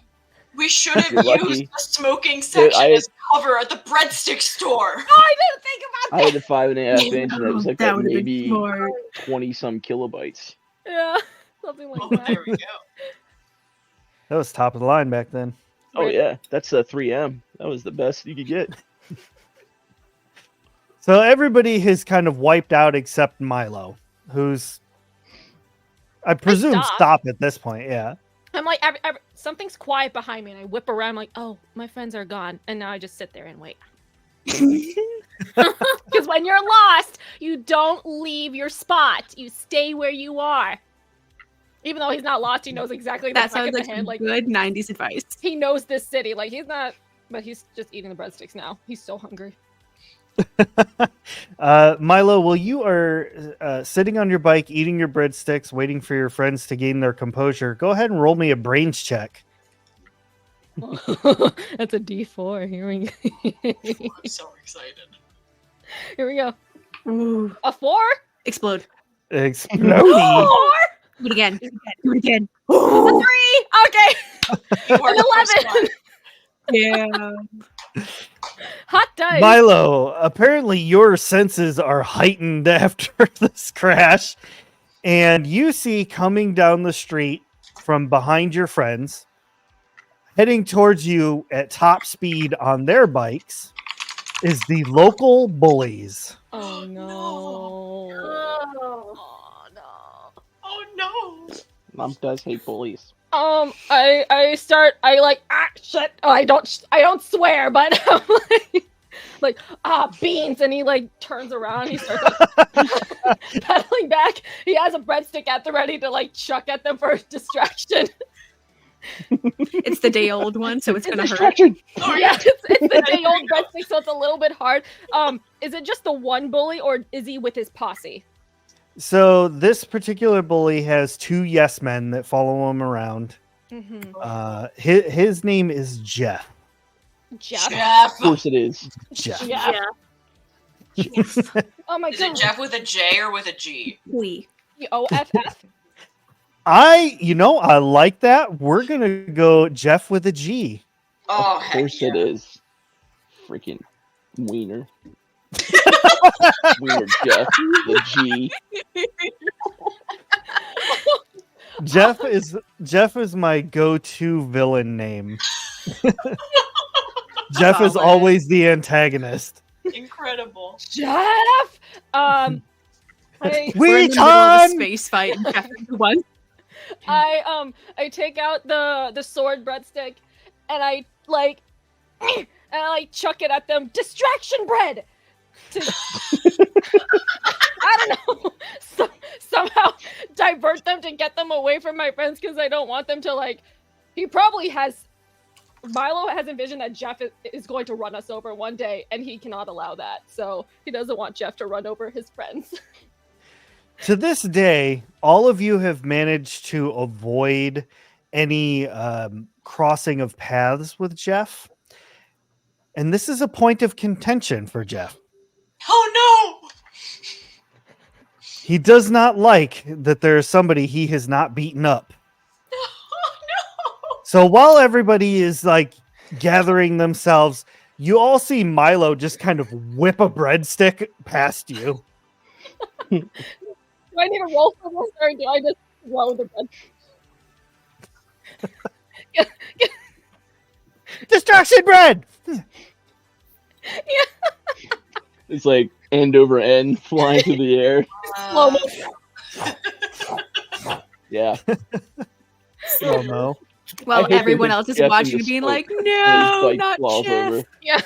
We should have You're lucky. used the smoking section I- as cover at the breadstick store. No, I didn't think I about had that. a 5.5 inch and it was like that would have maybe been smart. 20 some kilobytes. Yeah, something like Oh, that. there we go. That was top of the line back then. Oh Right. yeah, that's a 3M. That was the best you could get. So everybody has kind of wiped out except Milo, who's, I presume, stop. stop at this point. Yeah. I'm like, something's quiet behind me, and I whip around, like, oh, my friends are gone, and now I just sit there and wait. Because when you're lost, you don't leave your spot. You stay where you are. Even though he's not lost, he knows exactly the That back sounds of the like hand. some Like good 90s advice. he knows this city. Like he's not, but he's just eating the breadsticks now. He's so hungry. Milo, while you are sitting on your bike, eating your breadsticks, waiting for your friends to gain their composure, go ahead and roll me a brains check. That's a D4. Here we go. I'm so excited. Here we go. Ooh. A 4? Explode. Exploding. 4? Do it again. Do it again. A 3? Okay. You are An the first 11. Yeah. Hot dice. Milo, apparently your senses are heightened after this crash, and you see coming down the street from behind your friends, heading towards you at top speed on their bikes, is the local bullies. Oh no. Oh. Oh no. Oh no. Mom does hate bullies. I like shit. Oh, I don't swear, but I'm like beans, and he like turns around, he starts like, pedaling back. He has a breadstick at the ready to like chuck at them for distraction. It's the day old one, so it's gonna hurt. Distraction. Oh Yeah, yeah. it's the day old breadstick, so it's a little bit hard. Is it just the one bully, or is he with his posse? So this particular bully has two yes men that follow him around. Mm-hmm. His name is Jeff. Jeff. Of course it is. Jeff. Yeah. Yeah. Oh my Is god. it Jeff with a J or with a G? We. OFF. I like that. We're gonna go Jeff with a G. Oh, Of heck course yeah. it is. Freaking wiener. Wiener Jeff. The G. Jeff is my go-to villain name. Jeff is Solid. always the antagonist. Incredible. Jeff. We're in We the middle of a can. space fight. And Jeff is the one. I take out the sword breadstick, and I chuck it at them. Distraction bread. I don't know. Somehow divert them to get them away from my friends, because I don't want them to like. He probably has. Milo has envisioned that Jeff is going to run us over one day, and he cannot allow that. So he doesn't want Jeff to run over his friends. To this day, all of you have managed to avoid any crossing of paths with Jeff. And this is a point of contention for Jeff. Oh no! He does not like that there is somebody he has not beaten up. Oh no! So while everybody is like gathering themselves, you all see Milo just kind of whip a breadstick past you. Do I need to roll for this, or do I just throw the bread? Distraction bread! It's like end over end flying through the air. Slow Yeah. Slow-mo. Well, hate everyone that else is Jeff watching in and the being smoke like, and no, his bike not falls Jeff. over. Yeah.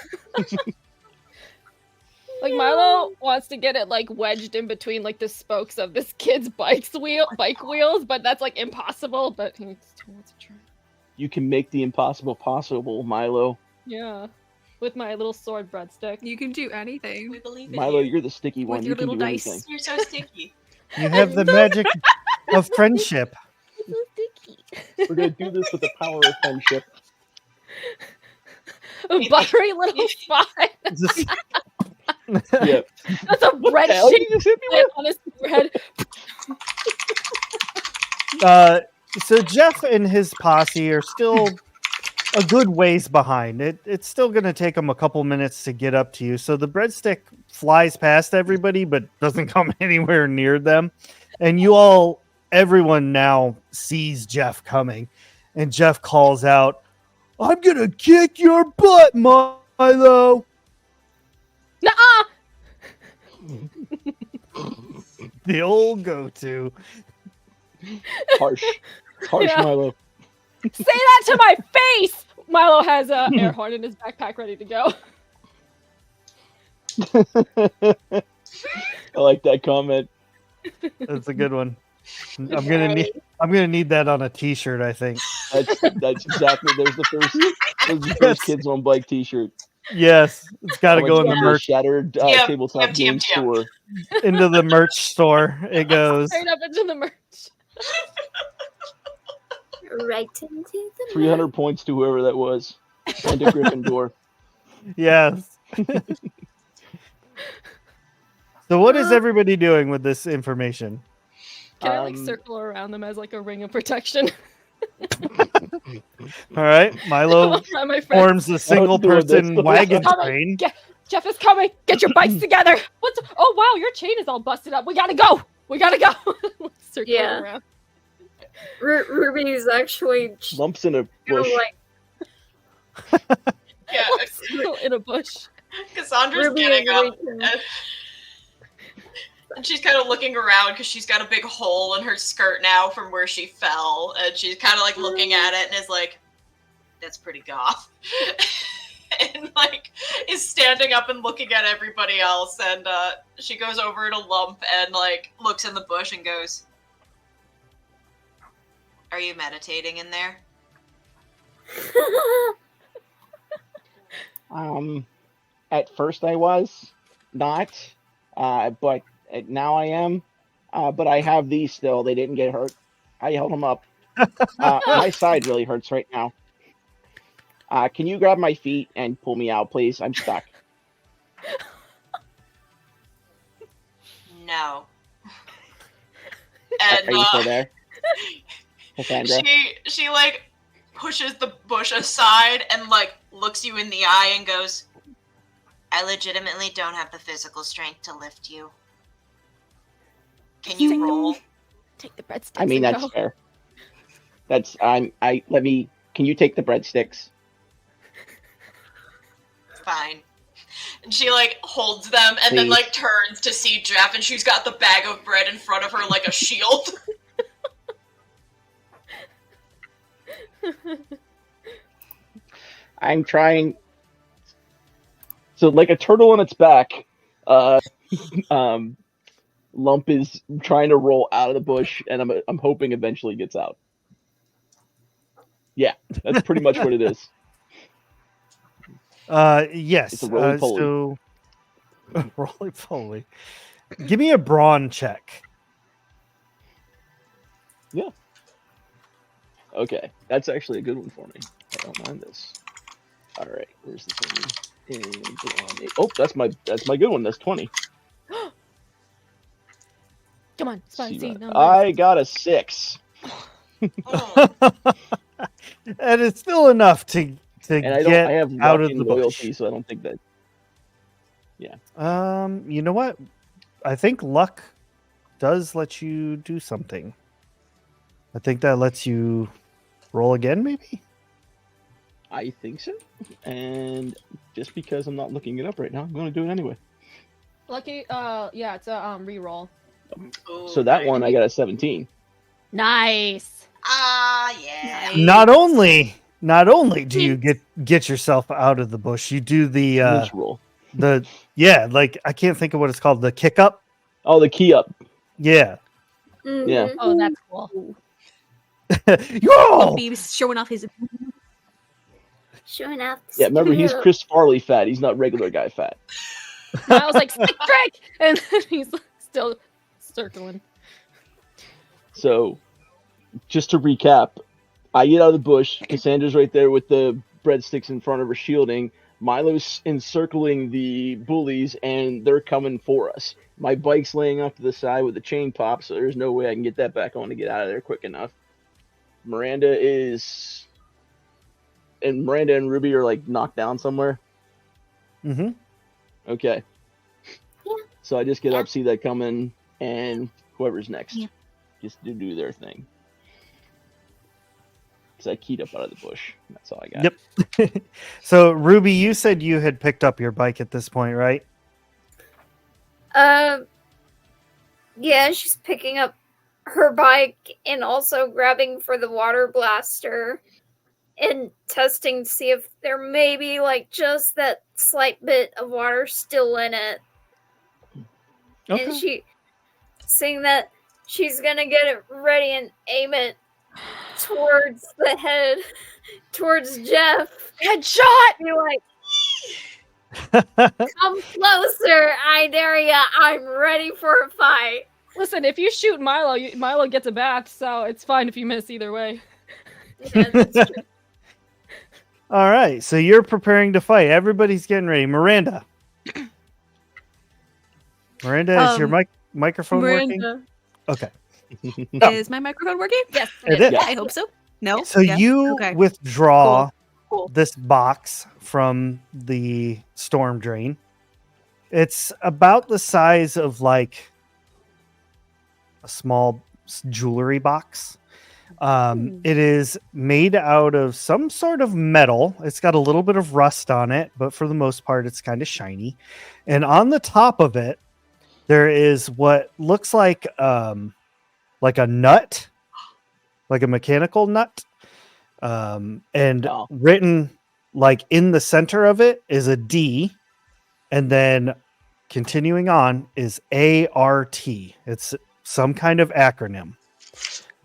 Like Milo wants to get it like wedged in between like the spokes of this kid's bike wheels, but that's like impossible. But he still wants to try. You can make the impossible possible, Milo. Yeah, with my little sword breadstick. You can do We anything. believe in Milo, you. you're the sticky one. With You your can little do dice. anything. You're so sticky. You have the magic of friendship. We're gonna do this with the power of friendship. A buttery little spot. Just- Yeah. That's a bread Hell, shape you just hit me with? on his forehead. So Jeff and his posse are still a good ways behind. It's still going to take them a couple minutes to get up to you. So the breadstick flies past everybody, but doesn't come anywhere near them. And everyone now sees Jeff coming. And Jeff calls out, "I'm going to kick your butt, Milo." Nuh-uh! The old go-to. Harsh. Harsh, Yeah. Milo. Say that to my face! Milo has a air horn in his backpack ready to go. I like that comment. That's a good one. I'm gonna need that on a t-shirt, I think. That's exactly. There's the first Kids on Bike T-shirt. Yes, it's got to go in the merch Shattered Yep, tabletop yep, game yep. store. into the merch store. It goes. Straight up into the merch. Right into the 300 points to whoever that was. And to Gryffindor. Yes. So what is everybody doing with this information? Can I like Um, circle around them as like a ring of protection? All right, Milo My friend. forms a single person wagon Coming. train. Jeff is coming. Get your bikes together. What's? Oh wow, your chain is all busted up. We gotta go. Circling Yeah. around. Ruby's actually, Lumps in a you know, bush. like Yeah, Still in a bush. Cassandra's Ruby getting and up, Rachel. and she's kind of looking around because she's got a big hole in her skirt now from where she fell, and she's kind of like looking at it and is like, "That's pretty goth," and like is standing up and looking at everybody else, and she goes over to Lump and like looks in the bush and goes, "Are you meditating in there?" At first I was not, but now I am. But I have these still. They didn't get hurt. I held them up. My side really hurts right now. Can you grab my feet and pull me out, please? I'm stuck. No. Are And you still there, Cassandra? she like pushes the bush aside and like looks you in the eye and goes, "I legitimately don't have the physical strength to lift you. Can you roll?" Take the breadsticks. I mean, and that's go. fair. Can you take the breadsticks? Fine. And she like holds them and then Please. like turns to see Jeff, and she's got the bag of bread in front of her like a shield. I'm trying. So, like a turtle on its back, Lump is trying to roll out of the bush, and I'm hoping eventually gets out. Yeah, that's pretty much what it is. Yes. It's a roly-poly. So roly-poly. Give me a brawn check. Yeah. Okay, that's actually a good one for me. I don't mind this. All right, where's this one? Oh, that's my good one. That's 20. Come on, See, see, no, I got a 6, Oh, And it's still enough to and I get have out luck of and the loyalty, bush. so I don't think that. You know what? I think luck does let you do something. I think that lets you roll again, maybe? I think so, and just because I'm not looking it up right now, I'm going to do it anyway. Lucky, yeah, it's a reroll. ooh, So that nice. one I got a 17. Nice. Ah, yeah. Not only do you get yourself out of the bush, you do the Which roll? like I can't think of what it's called, the kick up. Oh, the key up. Yeah. Yeah. Mhm. Oh, that's cool. Yo! He's showing off his. Showing off. the Yeah, remember he's skill. Chris Farley fat. He's not regular guy fat. I was like, stick trick, and he's still circling. So, just to recap, I get out of the bush. Cassandra's right there with the breadsticks in front of her shielding. Milo's encircling the bullies, and they're coming for us. My bike's laying off to the side with the chain pop, so there's no way I can get that back on to get out of there quick enough. Miranda and Ruby are like knocked down somewhere. Mm-hmm. Okay. Yeah. So I just get up, see that coming, and whoever's next, Yeah. just to do their thing. Because I keyed up out of the bush. That's all I got. Yep. So Ruby, you said you had picked up your bike at this point, right? Yeah, she's picking up her bike and also grabbing for the water blaster and testing to see if there may be like just that slight bit of water still in it. And she saying that she's gonna get it ready and aim it towards the head, towards Jeff. Headshot. Be like, come closer, I dare ya. I'm ready for a fight. Listen, if you shoot Milo, Milo gets a bath, so it's fine if you miss either way. Yeah, that's true. All right, so you're preparing to fight. Everybody's getting ready. Miranda. Miranda, is your microphone working? Miranda, Okay. is my microphone working? Yes, It is. Yeah, I hope so. No. So Yes? you Okay. withdraw Cool. this box from the storm drain. It's about the size of like a small jewelry box. It is made out of some sort of metal. It's got a little bit of rust on it, but for the most part, it's kind of shiny. And on the top of it, there is what looks like a nut, like a mechanical nut. And Oh. written like in the center of it is a D, and then continuing on is ART. It's some kind of acronym.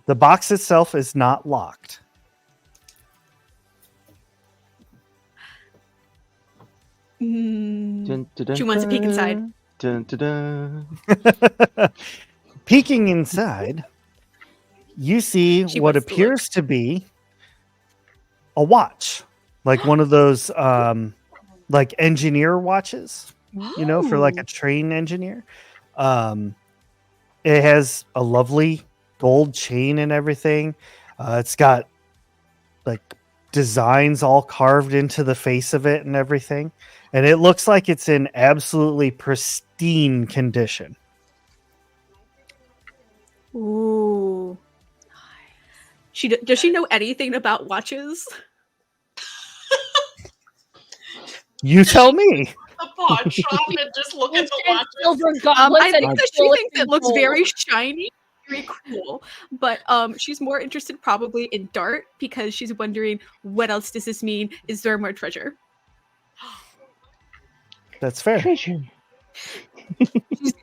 The box itself is not locked. She wants to peek inside. Dun, dun, dun. Peeking inside, you see She what wants to appears to be a watch, like one of those like engineer watches, you know, for like a train engineer. It has a lovely gold chain and everything. It's got like designs all carved into the face of it and everything, and it looks like it's in absolutely pristine condition. Ooh. Does she know anything about watches? You tell me. The pawn shop and just look at the watches. Silver goblets I and think that she bullets thinks and it looks gold. very shiny, very cool. But she's more interested probably in Dart because she's wondering what else does this mean? Is there more treasure? That's fair. Treasure.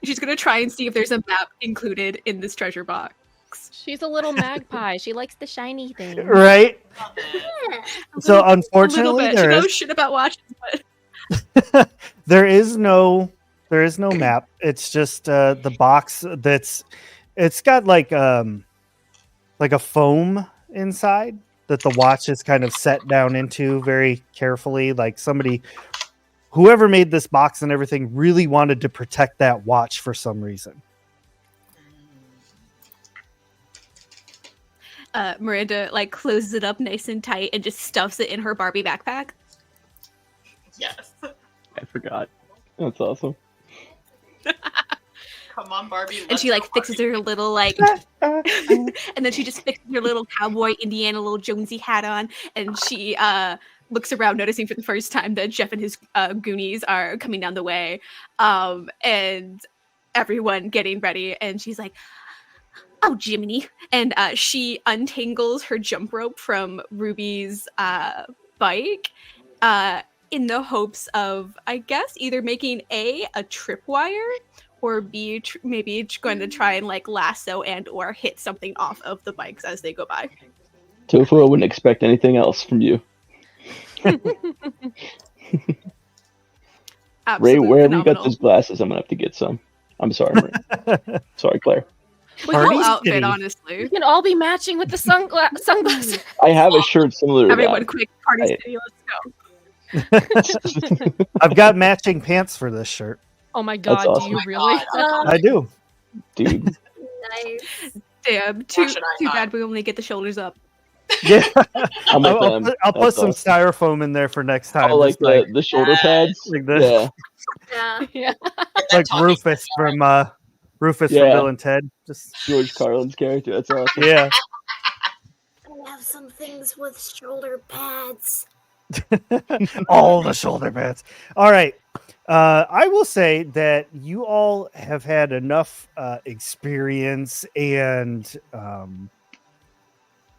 She's gonna try and see if there's a map included in this treasure box. She's a little magpie. She likes the shiny thing. Right? Love it. So A little unfortunately, bit. She there knows is shit about watches, but there is no map. It's just the box it's got like a foam inside that the watch is kind of set down into very carefully. Like whoever made this box and everything really wanted to protect that watch for some reason. Miranda like closes it up nice and tight and just stuffs it in her Barbie backpack. Yes. I forgot. That's awesome. Come on, Barbie. And let's she like go, fixes Barbie. her little like and then she just fixes her little cowboy Indiana little Jonesy hat on, and she looks around noticing for the first time that Jeff and his Goonies are coming down the way, and everyone getting ready, and she's like, oh Jiminy, and she untangles her jump rope from Ruby's bike in the hopes of, I guess, either making a tripwire or B maybe going to try and like lasso and or hit something off of the bikes as they go by. Tofu, I wouldn't expect anything else from you. Ray, Absolutely wherever you got phenomenal. those glasses, I'm gonna have to get some. I'm sorry, Marie. Sorry, Claire. Whole Party outfit, City. We honestly. can all be matching with the sunglasses. I have a shirt similar to Everyone, that. quick, party I- city, let's go. I've got matching pants for this shirt. Oh my god, awesome. do you Oh my really? God. I do. Dude. Nice. Damn, too Fashion icon. bad we only get the shoulders up. Yeah. I'm with I'll them. I'll put That's some awesome. styrofoam in there for next time. Oh, like just the shoulder pads? like this. Yeah. Yeah. Yeah. like Talking Rufus from Rufus Yeah. from Bill and Ted. Just George Carlin's character. That's awesome. yeah. I have some things with shoulder pads. All the shoulder pads. All right. I will say that you all have had enough experience and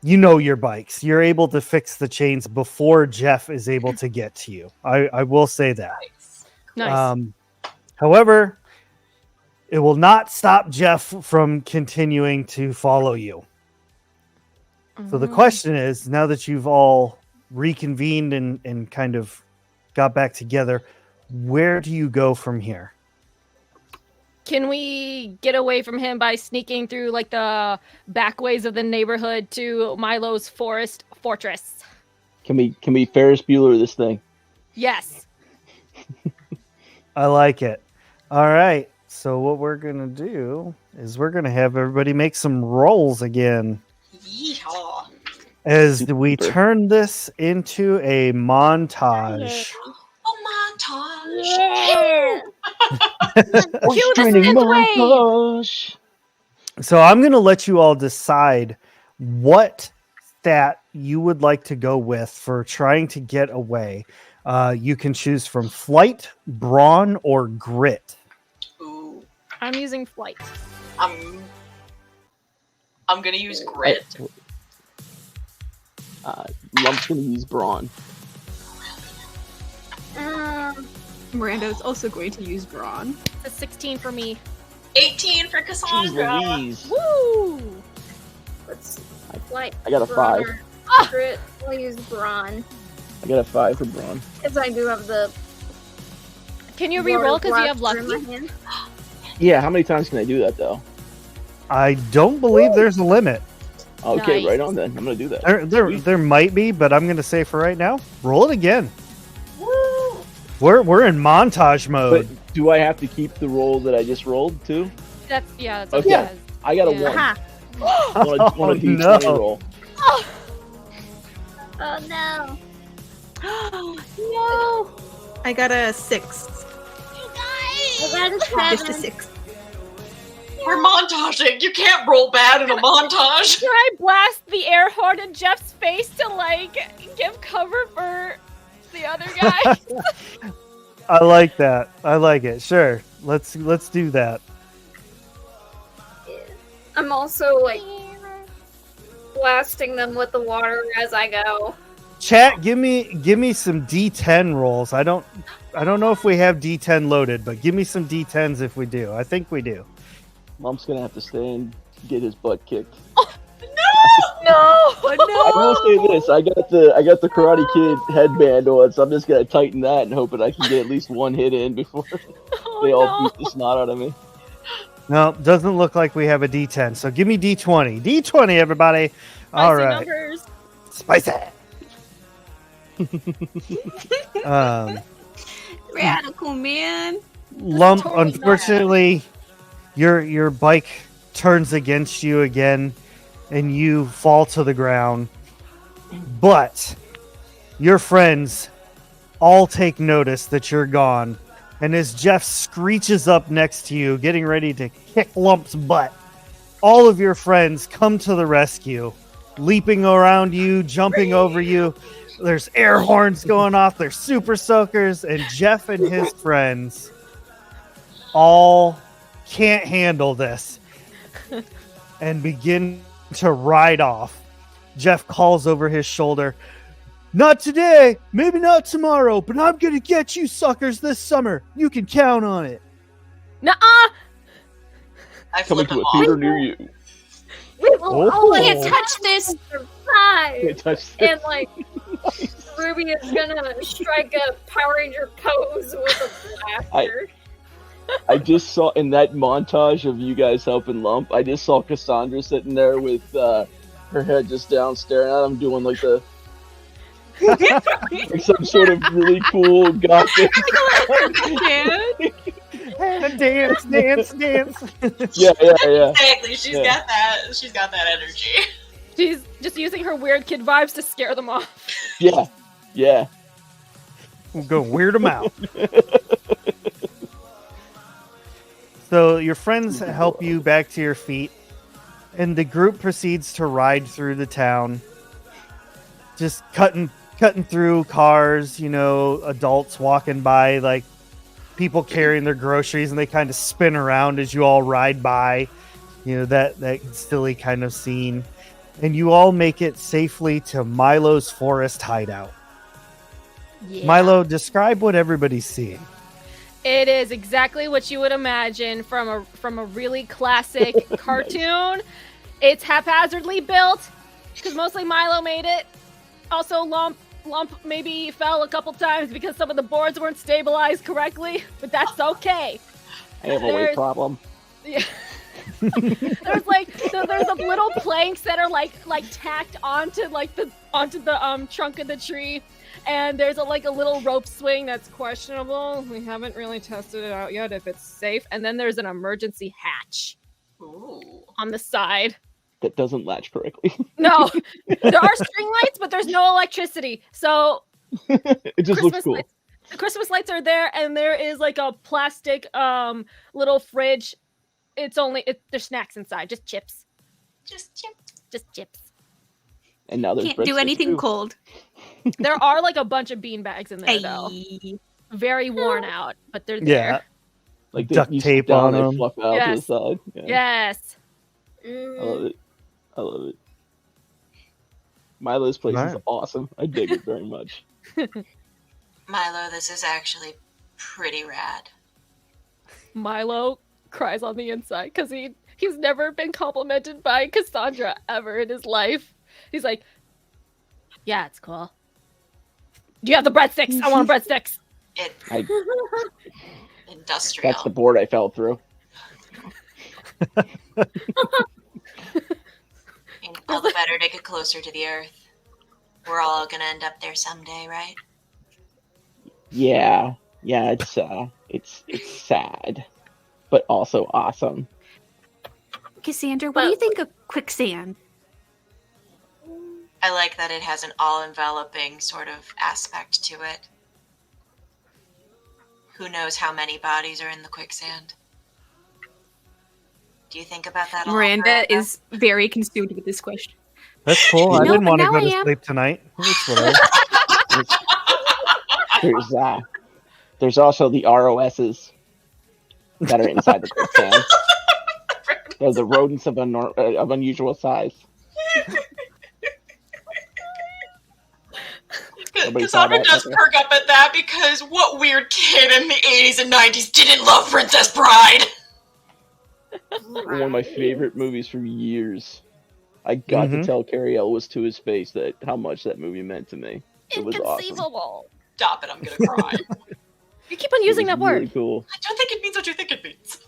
you know your bikes. You're able to fix the chains before Jeff is able to get to you. I will say that. Nice. However, it will not stop Jeff from continuing to follow you. So the question is, now that you've all reconvened and kind of got back together, where do you go from here? Can we get away from him by sneaking through like the back ways of the neighborhood to Milo's fortress? Can we Ferris Bueller this thing? Yes. I like it. All right. So what we're going to do is we're going to have everybody make some rolls again. Yeehaw. As Super we duper. turn this into a montage. A montage. Yeah. Cue the synthwave. montage. So I'm going to let you all decide what stat you would like to go with for trying to get away. You can choose from flight, brawn, or grit. Ooh. I'm using flight. I'm gonna use grit. Lump's gonna use brawn. Miranda's also going to use brawn. It's a 16 for me. 18 for Jeez Cassandra. Louise. Woo! Let's like I got a 5. Grit. I'll use brawn I got a 5 for brawn. because I do have the. Can you reroll because you have blaster in lucky? my hand. Yeah, how many times can I do that though? I don't believe there's a limit. Okay, Nice. right on then. I'm gonna do that. There might be, but I'm going to say for right now, roll it again. Woo! We're in montage mode. But do I have to keep the roll that I just rolled too? That's what Okay. it says. I got a Yeah. 1. On a D20 no. roll. Oh no! No! I got a 6. I got a Just a 7. 6. We're montaging. You can't roll bad in a montage. Should I blast the air horn in Jeff's face to like give cover for the other guy? I like that. I like it. Sure. Let's do that. I'm also like blasting them with the water as I go. Chat, give me some D10 rolls. I don't know if we have D10 loaded, but give me some D10s if we do. I think we do. Lump's gonna have to stay and get his butt kicked. no! I will say this: I got the Karate Kid headband on, so I'm just gonna tighten that and hoping I can get at least one hit in before they all beat the snot out of me. No, doesn't look like we have a D10. So give me D20. D20, everybody. All Spicy right. numbers. Spicy. Radical, man. Lump, totally not unfortunately, your bike turns against you again, and you fall to the ground. But your friends all take notice that you're gone, and as Jeff screeches up next to you, getting ready to kick Lump's butt, all of your friends come to the rescue, leaping around you, jumping over you. There's air horns going off. There's super soakers, and Jeff and his friends all can't handle this and begin to ride off. Jeff calls over his shoulder, "Not today, maybe not tomorrow, but I'm gonna get you suckers this summer. You can count on it." Nuh-uh! I Coming flip to him a off. theater near you. We will Oh. always Can't touch this. survive. Can't touch this. And like Ruby is gonna strike a Power Ranger pose with a blaster. I just saw in that montage of you guys helping Lump, I just saw Cassandra sitting there with her head just down staring at him, doing like the like some sort of really cool gothic. Dance. Yeah. Exactly. She's Yeah. got that. She's got that energy. She's just using her weird kid vibes to scare them off. Yeah. We'll go weird them out. So your friends help you back to your feet, and the group proceeds to ride through the town, just cutting through cars, adults walking by, like people carrying their groceries, and they kind of spin around as you all ride by, that silly kind of scene. And you all make it safely to Milo's forest hideout. Yeah. Milo, describe what everybody's seeing. It is exactly what you would imagine from a really classic cartoon. It's haphazardly built because mostly Milo made it. Also, Lump maybe fell a couple times because some of the boards weren't stabilized correctly, but that's okay. I have a weight problem. Yeah. there's a little planks that are like tacked onto the trunk of the tree. And there's a little rope swing that's questionable. We haven't really tested it out yet if it's safe. And then there's an emergency hatch Ooh. on the side. that doesn't latch correctly. No, there are string lights, but there's no electricity. So It just looks cool. lights, the Christmas lights are there, and there is like a plastic little fridge. There's snacks inside, just chips. Just chips. Just chips. And now there's Can't do breadsticks, anything too. cold. There are like a bunch of bean bags in there Hey. though. Very worn out, but they're Yeah. there. Like Duct you tape sit down, on they them. fluff out Yes. to the side. Yeah. Yes. I love it. I love it. Milo's place is Right. awesome. I dig it very much. Milo, this is actually pretty rad. Milo cries on the inside because he's never been complimented by Cassandra ever in his life. He's like, yeah, it's cool. Do you have the breadsticks? I want breadsticks. It I, industrial. that's the board I fell through. And all the better to get closer to the earth. We're all gonna end up there someday, right? Yeah. It's sad, but also awesome. Cassandra, what do you think of quicksand? I like that it has an all-enveloping sort of aspect to it. Who knows how many bodies are in the quicksand? Do you think about that a lot, Miranda is very consumed with this question. That's cool. I No, didn't but want to now go I to am. sleep tonight. It's whatever. There's also the ROSs that are inside the quicksand. They're the rodents of unusual size. Nobody saw Cassandra that, does okay. perk up at that because what weird kid in the 80s and 90s didn't love Princess Bride? One of my favorite movies for years. I got to tell Carrie Elwes to his face that how much that movie meant to me. It was awesome. Inconceivable. Stop it, I'm gonna cry. You keep on using It that was really word. cool. I don't think it means what you think it means.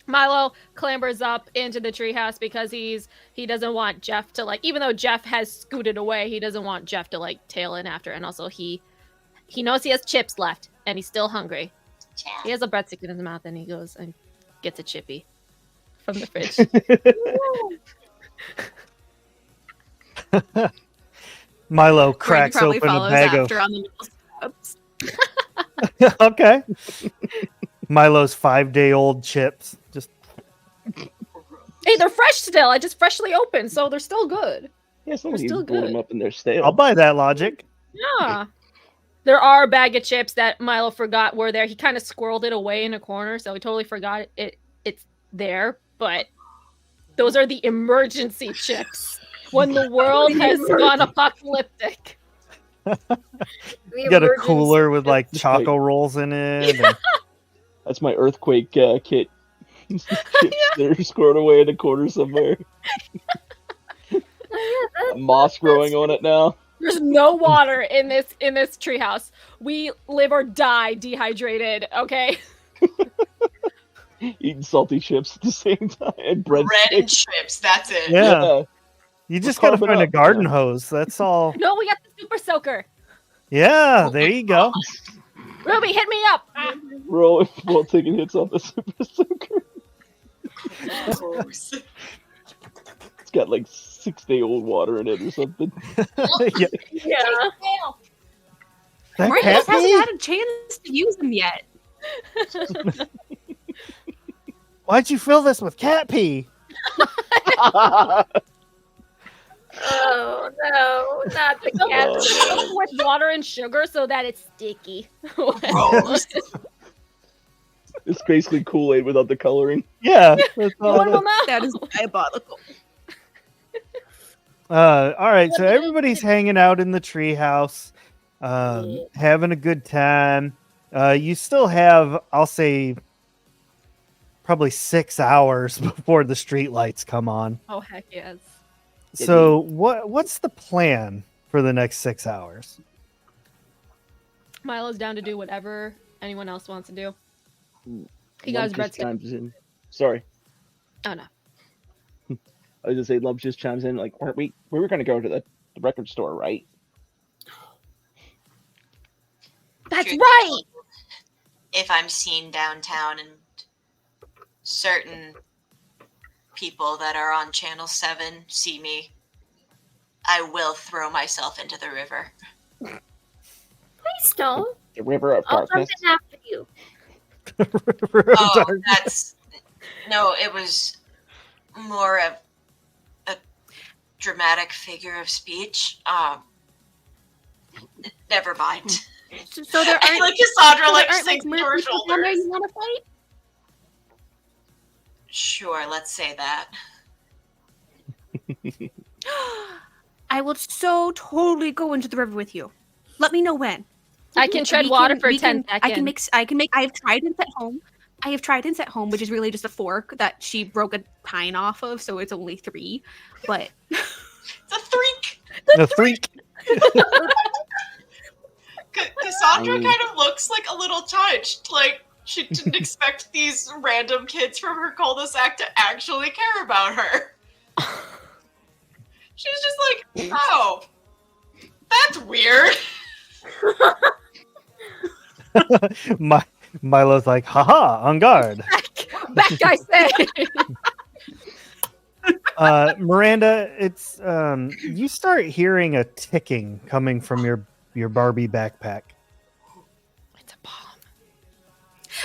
Milo clambers up into the treehouse because he doesn't want Jeff to even though Jeff has scooted away, he doesn't want Jeff to tail in after. And also he knows he has chips left and he's still hungry. He has a breadstick in his mouth and he goes and gets a chippy from the fridge. Milo Miranda cracks probably open a follows bag after on the middle steps. Okay. Milo's 5-day-old chips. Just Hey, they're fresh still. I just freshly opened, so they're still good. Yeah, somebody still pulled good. them up and they're stale. I'll buy that logic. Yeah. There are a bag of chips that Milo forgot were there. He kind of squirreled it away in a corner, so he totally forgot it's there. But those are the emergency chips when the world has gone apocalyptic. You got a cooler with choco rolls in it. and- That's my earthquake kit. Chips they're squirred away in a corner somewhere. Moss growing on it now. There's no water in this treehouse. We live or die dehydrated. Okay. Eating salty chips at the same time and bread Bread and sticks. chips, that's it. Yeah. You just We're gotta carving find a up, garden yeah. hose. That's all. No, we got the super soaker. Yeah, there you go. Ruby, hit me up. We're all taking hits off the super soaker. Gross. It's got 6-day-old water in it or something. Yeah. Yeah. That Miranda cat just hasn't pee? had a chance to use them yet. Why'd you fill this with cat pee? Oh no, not the cat. Oh, With water and sugar so that it's sticky. Gross. It's basically Kool-Aid without the coloring. Yeah. That's No all one it will is. know. That is diabolical. All right, so everybody's hanging out in the treehouse, having a good time. You still have, I'll say, probably 6 hours before the street lights come on. Oh heck yes. So what's the plan for the next 6 hours? Milo's down to do whatever anyone else wants to do. He got Lump his bread just stick. chimes in. Sorry. Oh no. I was gonna say Lump just chimes in we were gonna go to the record store, right? That's Truth right. be told, if I'm seen downtown and certain people that are on Channel 7 see me, I will throw myself into the river. Please don't. The river of I'll jump darkness. in after you. Oh, that's... No, it was more of a dramatic figure of speech. Never mind. So there aren't Like Cassandra, so there like, aren't, sinks into her merchants down there shoulders. you want to fight? Sure, let's say that. I will so totally go into the river with you. Let me know when. I can tread water for 10 seconds. I have tridents at home. I have tridents at home, which is really just a fork that she broke a pine off of, so it's only 3. But It's a threek. A freak. Cassandra kind of looks like a little touched. Like, she didn't expect these random kids from her cul-de-sac to actually care about her. She's just like, oh, that's weird. Milo's like, haha, on guard. Back, I say. Miranda, it's you start hearing a ticking coming from your Barbie backpack. It's a bomb.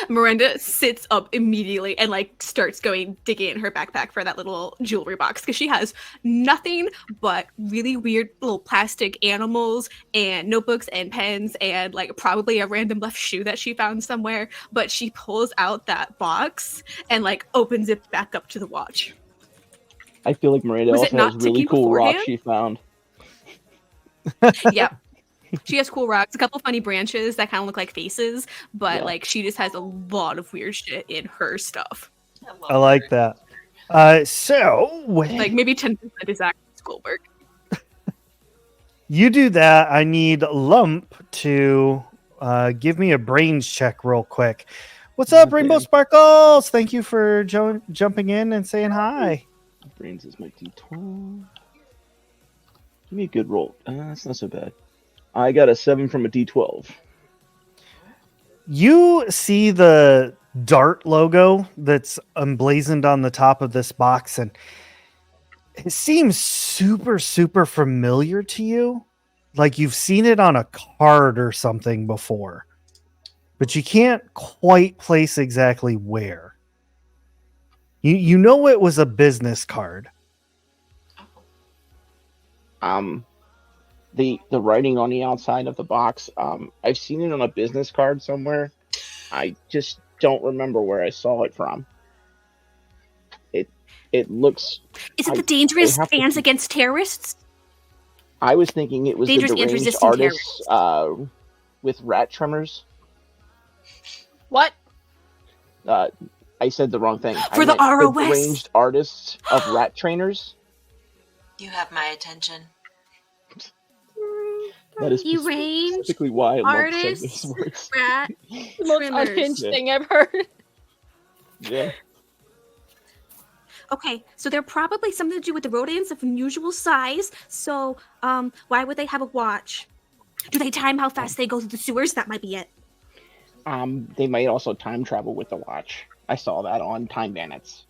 Miranda sits up immediately and like starts digging in her backpack for that little jewelry box because she has nothing but really weird little plastic animals and notebooks and pens and like probably a random left shoe that she found somewhere. But she pulls out that box and like opens it back up to the watch. I feel like Miranda Was it also not has really ticking cool rocks beforehand? she found. Yep. She has cool rocks, a couple funny branches that kind of look like faces, but Yeah. like she just has a lot of weird shit in her stuff. I like that. So Like maybe 10% is actually schoolwork. you do that. I need Lump to give me a brains check real quick. What's up, Okay. Rainbow Sparkles? Thank you for jumping in and saying hi. Brains is my D12. Give me a good roll. That's not so bad. I got a 7 from a D12. You see the Dart logo that's emblazoned on the top of this box, and it seems super, super familiar to you. Like you've seen it on a card or something before, but you can't quite place exactly where. You know it was a business card. The writing on the outside of the box, I've seen it on a business card somewhere. I just don't remember where I saw it from. It looks... Is it the Dangerous have to Fans keep- Against Terrorists? I was thinking it was Dangerous the and deranged resistant artists with rat tremors. What? I said the wrong thing. For the I meant ROS. deranged artists of rat trainers. You have my attention. That is Deranged specifically why I love saying artists. these words. Rat The most trimmers. unhinged Yeah. thing I've heard. Yeah. Okay, so they're probably something to do with the rodents of unusual size. So, why would they have a watch? Do they time how fast they go through the sewers? That might be it. They might also time travel with the watch. I saw that on Time Bandits.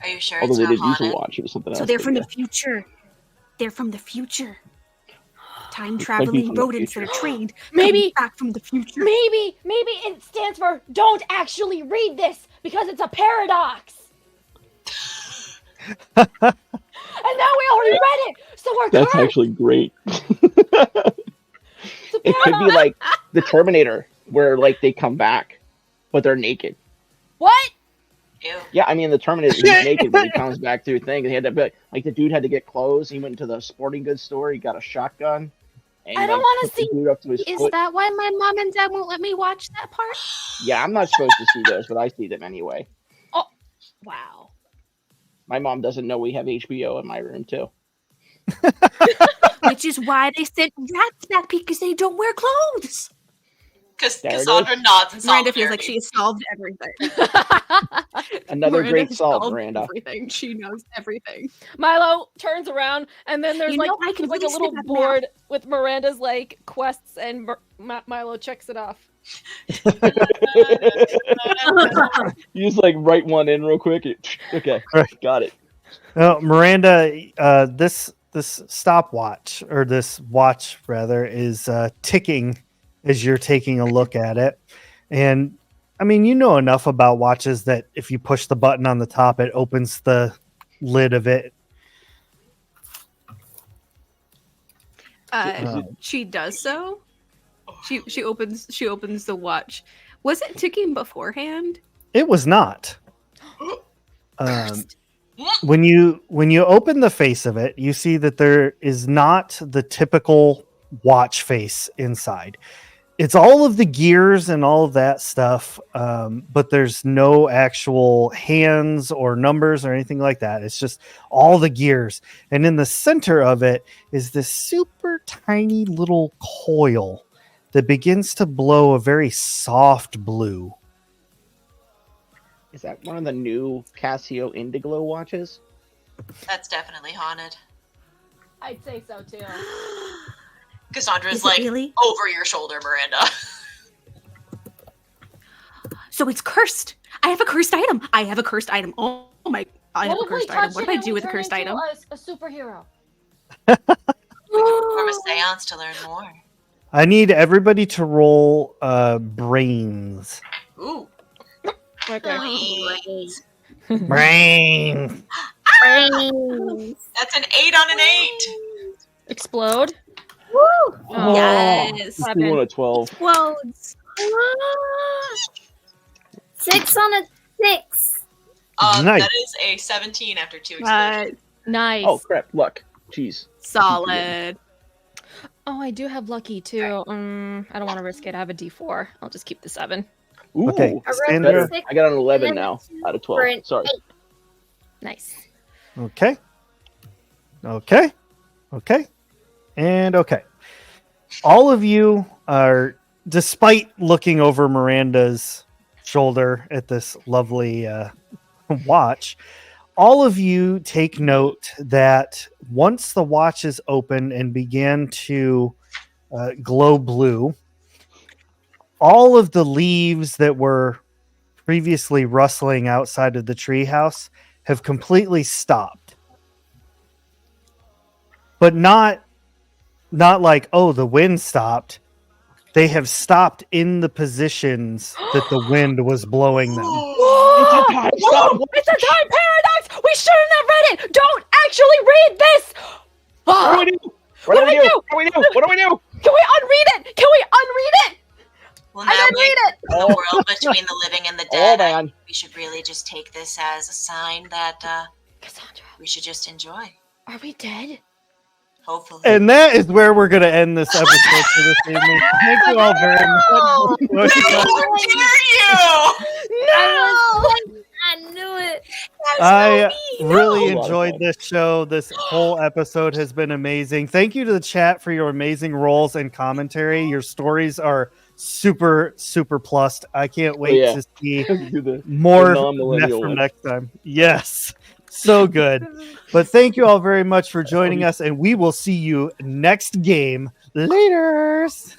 Are you sure Although it's they not did use a haunted? watch, it was something else. So they're but from yeah. the future. They're from the future. Time Might be traveling from the rodents that future. are trained. Maybe- coming back from the future. Maybe it stands for don't actually read this because it's a paradox. And now we already read it, so we're That's cursed. actually great. It's a It could be paradox. like the Terminator, where like they come back, but they're naked. What? Ew. Yeah, I mean the Terminator is naked when he comes back through thing. He had to be, like the dude had to get clothes. He went to the sporting goods store. He got a shotgun. And, I don't like, wanna took the see- dude up to his Is foot. that why my mom and dad won't let me watch that part? Yeah, I'm not supposed to see those, but I see them anyway. Wow. My mom doesn't know we have HBO in my room too. Which is why they sent rats back because they don't wear clothes. Because There it Cassandra nods in Miranda feels like solidarity. she has solved everything. Another Miranda great has solve, solved Miranda. Everything. She knows everything. Milo turns around, and then there's You like know, I can there's like a really little snip at the board with Miranda's like quests, and Milo checks it off. You just like write one in real quick. Okay, Right. got it. Miranda, this stopwatch, or this watch rather, is ticking as you're taking a look at it. And I mean, you know enough about watches that if you push the button on the top, it opens the lid of it. She does so. She opens the watch. Was it ticking beforehand? It was not. When you open the face of it, you see that there is not the typical watch face inside. It's all of the gears and all of that stuff, but there's no actual hands or numbers or anything like that. It's just all the gears. And in the center of it is this super tiny little coil that begins to blow a very soft blue. Is that one of the new Casio Indiglo watches? That's definitely haunted. I'd say so too. Cassandra's Is it like really? over your shoulder, Miranda. So it's cursed. I have a cursed item. Oh my! I have a cursed item. What do I do with a cursed item? A superhero. Perform a seance to learn more. I need everybody to roll brains. Ooh. Okay. Brains. That's an 8 on an 8. Explode. Woo! Oh, Yes. You want a 12. Explodes. 6 on a 6. Nice. That is a 17 after 2 explosions. Nice. Oh crap! Luck. Jeez. Solid. Oh, I do have lucky too. I don't want to risk it. I have a D4. I'll just keep the 7. Ooh, Okay, I rolled Sandra. a 6 I got an 11 and then now two out of for 12. an Sorry. 8. Nice. Okay. Okay. Okay. And okay. All of you are, despite looking over Miranda's shoulder at this lovely watch, all of you take note that once the watch is open and began to glow blue, all of the leaves that were previously rustling outside of the treehouse have completely stopped. But not like, oh, the wind stopped. They have stopped in the positions that the wind was blowing them. Whoa! It's a time paradox! We shouldn't have read it! Don't actually read this! What do we do? What do we do? What do we do? What do we do? Can we unread it? Can we unread it? Well, I now didn't read it! in the world between the living and the Oh dead, man. we should really just take this as a sign that Cassandra, we should just enjoy. are we dead? Hopefully. And that is where we're going to end this episode for this evening. Thank you all very much. How dare you! I knew it. I really A lot of enjoyed fun. this show. This whole episode has been amazing. Thank you to the chat for your amazing roles and commentary. Your stories are super, super plussed. I can't wait yeah. to see Do the more non-millennial from one. next time. Yes, so good. But thank you all very much for joining us, and we will see you next game. Laters.